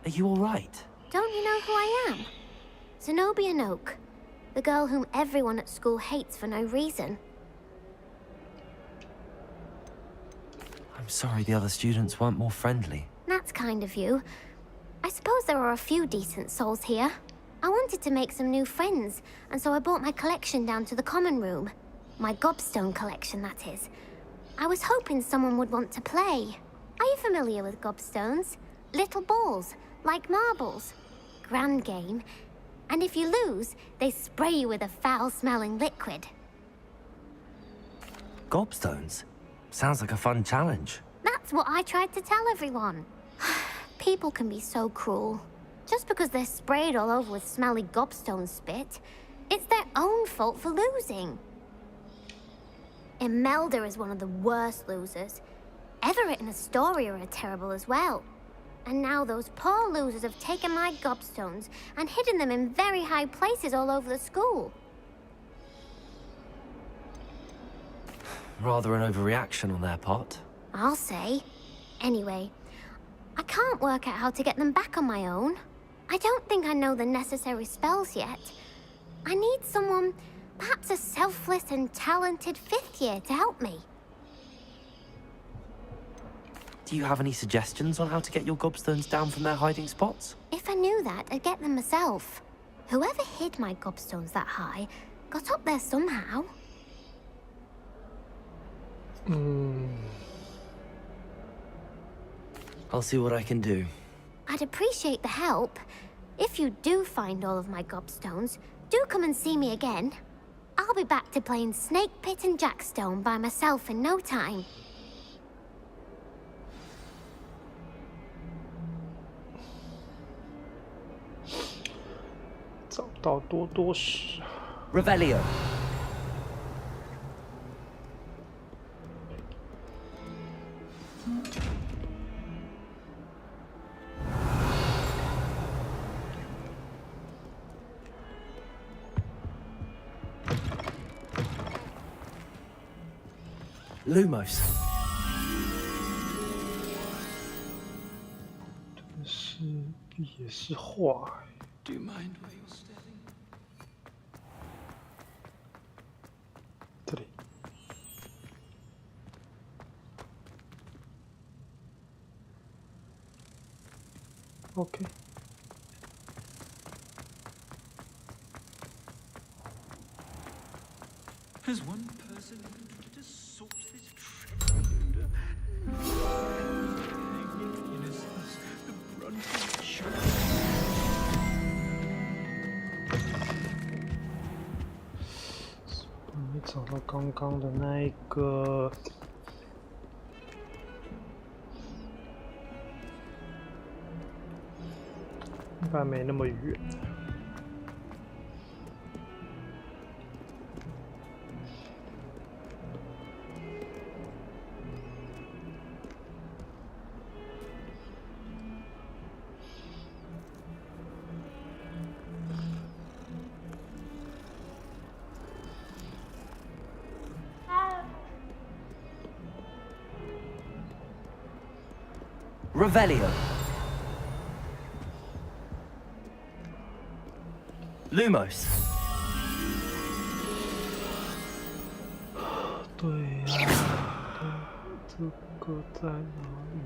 Are you all right? Don't you know who I am? Zenobia Noak, the girl whom everyone at school hates for no reason. I'm sorry the other students weren't more friendly. That's kind of you. I suppose there are a few decent souls here. I wanted to make some new friends, and so I brought my collection down to the common room. My gobstone collection, that is. I was hoping someone would want to play. Are you familiar with gobstones? Little balls, like marbles. Grand game. And if you lose, they spray you with a foul-smelling liquid. Gobstones? Sounds like a fun challenge. That's what I tried to tell everyone. People can be so cruel. Just because they're sprayed all over with smelly gobstone spit, it's their own fault for losing. Imelda is one of the worst losers. Everett and Astoria are terrible as well. And now those poor losers have taken my gobstones and hidden them in very high places all over the school. Rather an overreaction on their part. I'll say. Anyway, I can't work out how to get them back on my own. I don't think I know the necessary spells yet. I need someone, perhaps a selfless and talented fifth year to help me. Do you have any suggestions on how to get your gobstones down from their hiding spots? If I knew that, I'd get them myself. Whoever hid my gobstones that high got up there somehow. I'll see what I can do. I'd appreciate the help. If you do find all of my gobstones, do come and see me again. I'll be back to playing Snake Pit and Jackstone by myself in no time. 找到多多时。Revelio. Lumos. 是笔也是画。Do you mind where you're standing? 这里。OK。Has one person tried to sort this treasure? Innocence, the brunt of justice. 没找到刚刚的那一个。应该没那么远。Revelio. Lumos. 对呀，这个在哪里？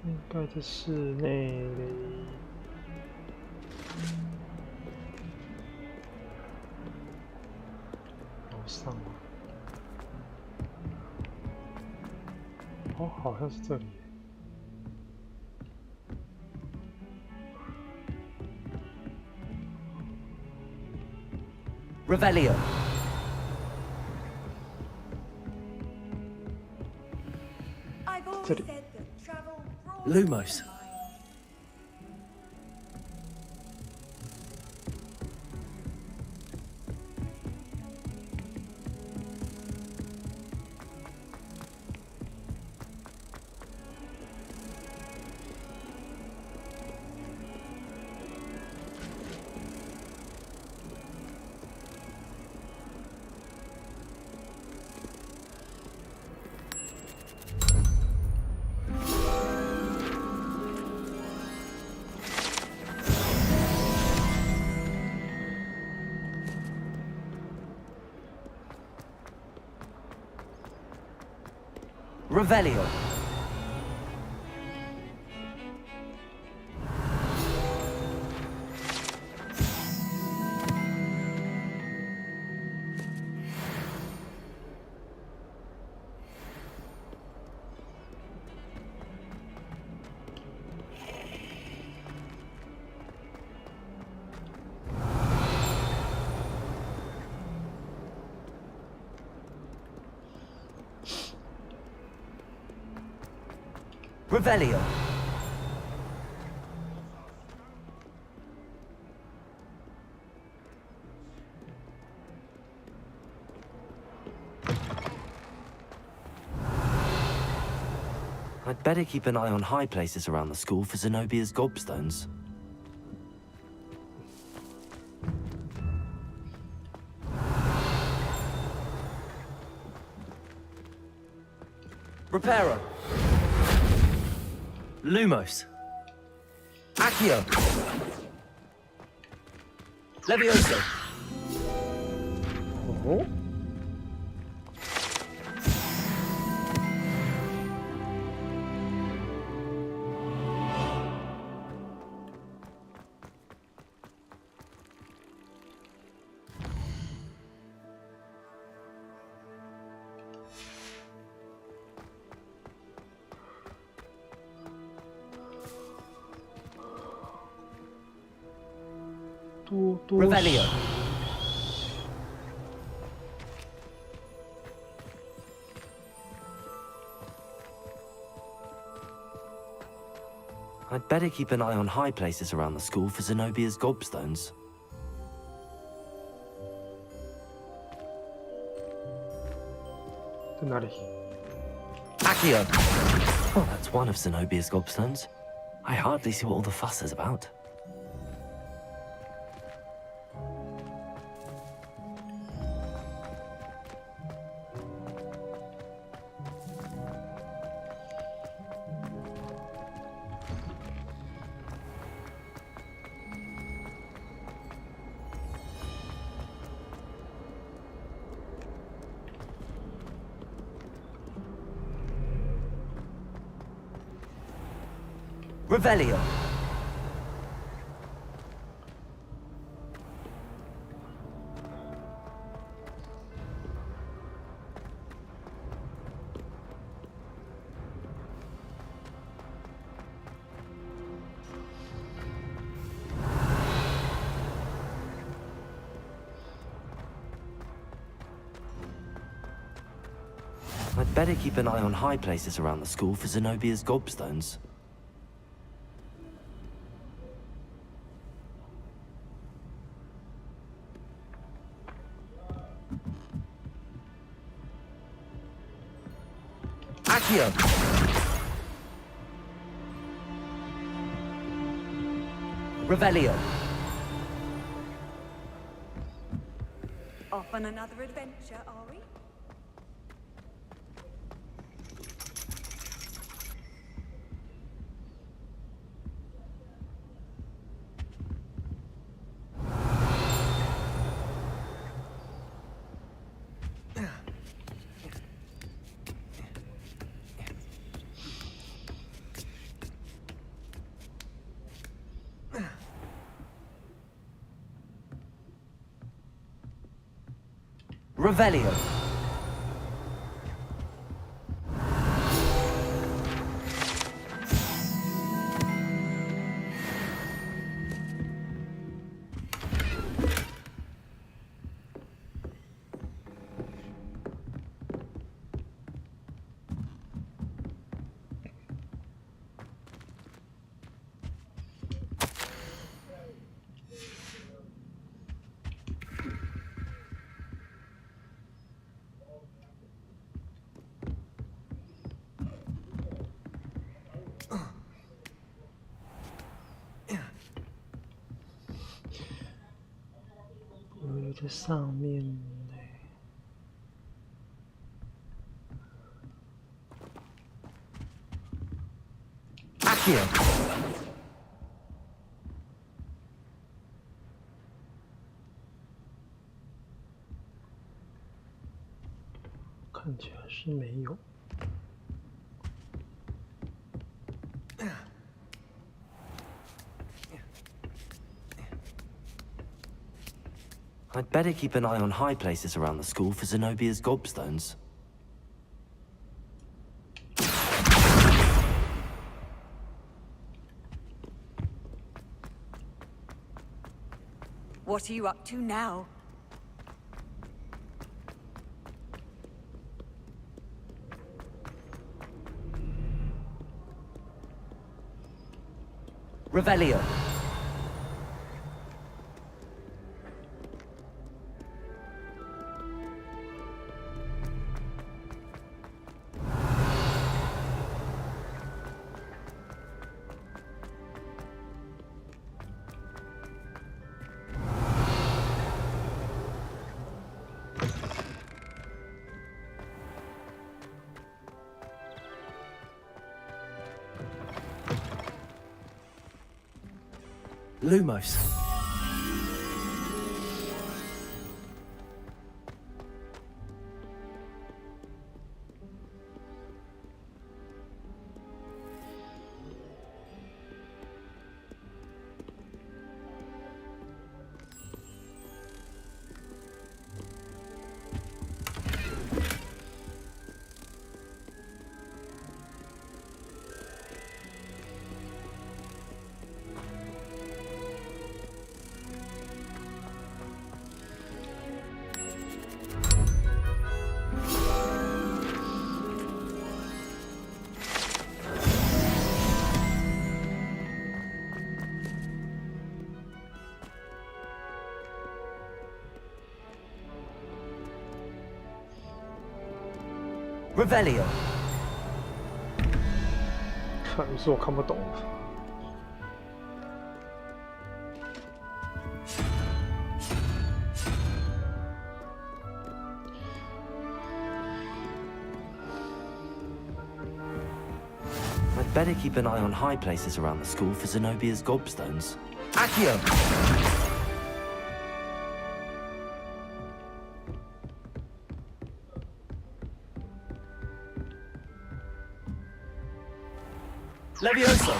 应该在室内里。楼上吗？哦，好像是这里。Revelio. I've always Said it. said that travel Lumos. Revelio. Revelio. I'd better keep an eye on high places around the school for Zenobia's gobstones. Reparo. Lumos. Accio. Levioso. Oh. Revelio. I'd better keep an eye on high places around the school for Zenobia's gobstones. Accio! Oh, that's one of Zenobia's gobstones. I hardly see what all the fuss is about. Revelio. I'd better keep an eye on high places around the school for Zenobia's gobstones. Accio! Revelio. Off on another adventure, are we? Revelio. 在上面呢。Accio. 看起来是没有。I'd better keep an eye on high places around the school for Zenobia's gobstones. What are you up to now? Revelio. Lumos. Revelio. 看是我看不懂。I'd better keep an eye on high places around the school for Zenobia's gobstones. Accio. Levioso.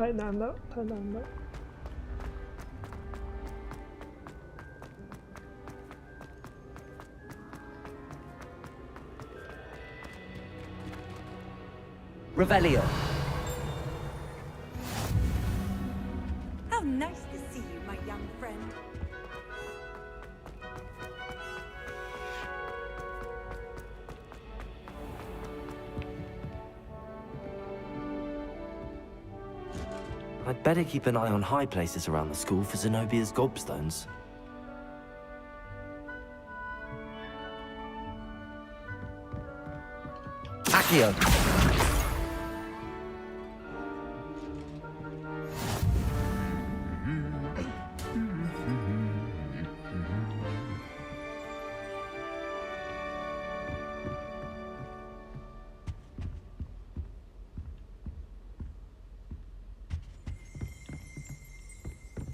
太难了，太难了。Revelio. How nice to see you, my young friend. I'd better keep an eye on high places around the school for Zenobia's gobstones. Accio.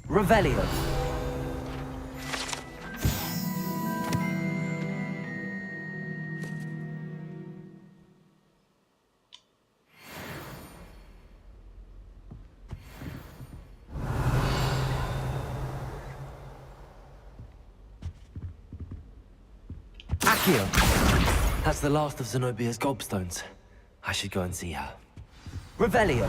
Revelio. Accio. That's the last of Zenobia's gobstones. I should go and see her. Revelio.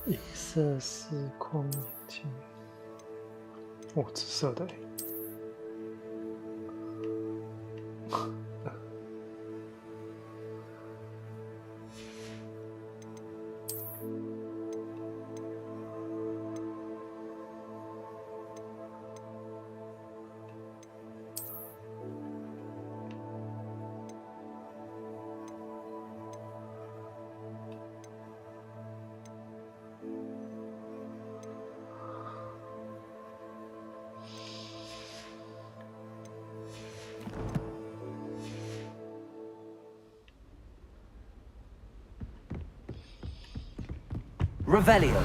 "银色丝框眼镜，哦，紫色的。Revelio.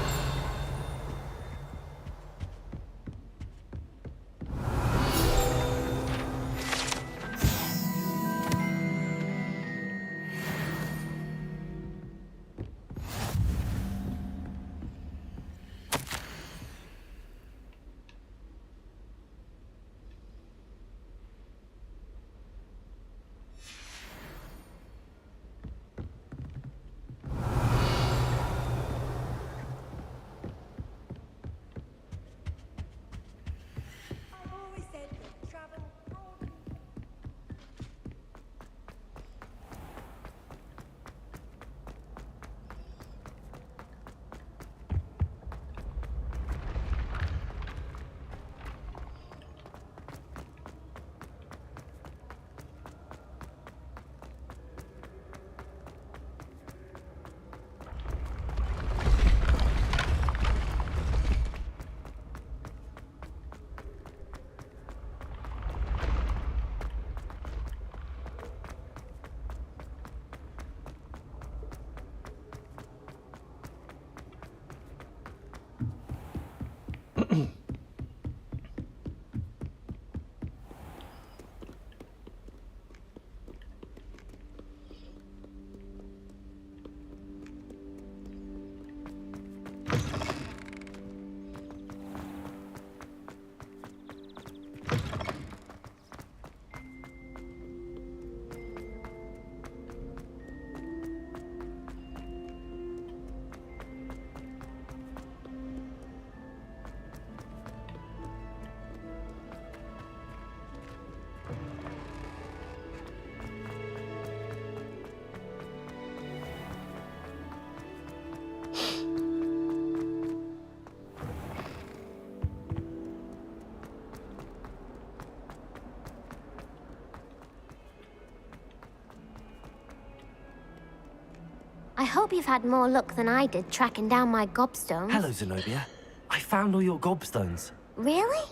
I hope you've had more luck than I did tracking down my gobstones. Hello, Zenobia. I found all your gobstones. Really?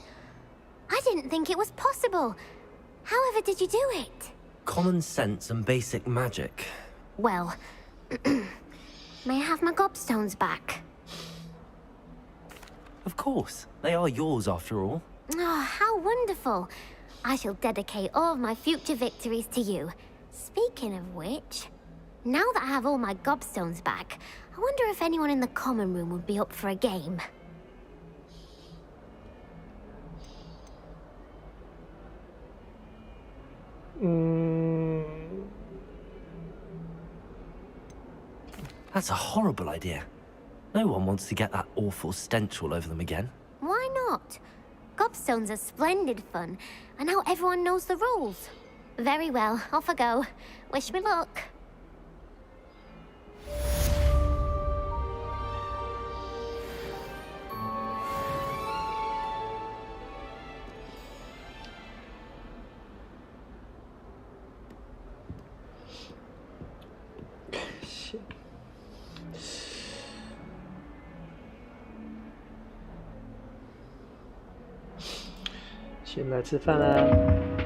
I didn't think it was possible. However did you do it? Common sense and basic magic. Well, may I have my gobstones back? Of course. They are yours after all. Oh, how wonderful. I shall dedicate all of my future victories to you. Speaking of which, now that I have all my gobstones back, I wonder if anyone in the common room would be up for a game. That's a horrible idea. No one wants to get that awful stench all over them again. Why not? Gobstones are splendid fun, and now everyone knows the rules. Very well, off I go. Wish me luck. Shit. 先来吃饭啦。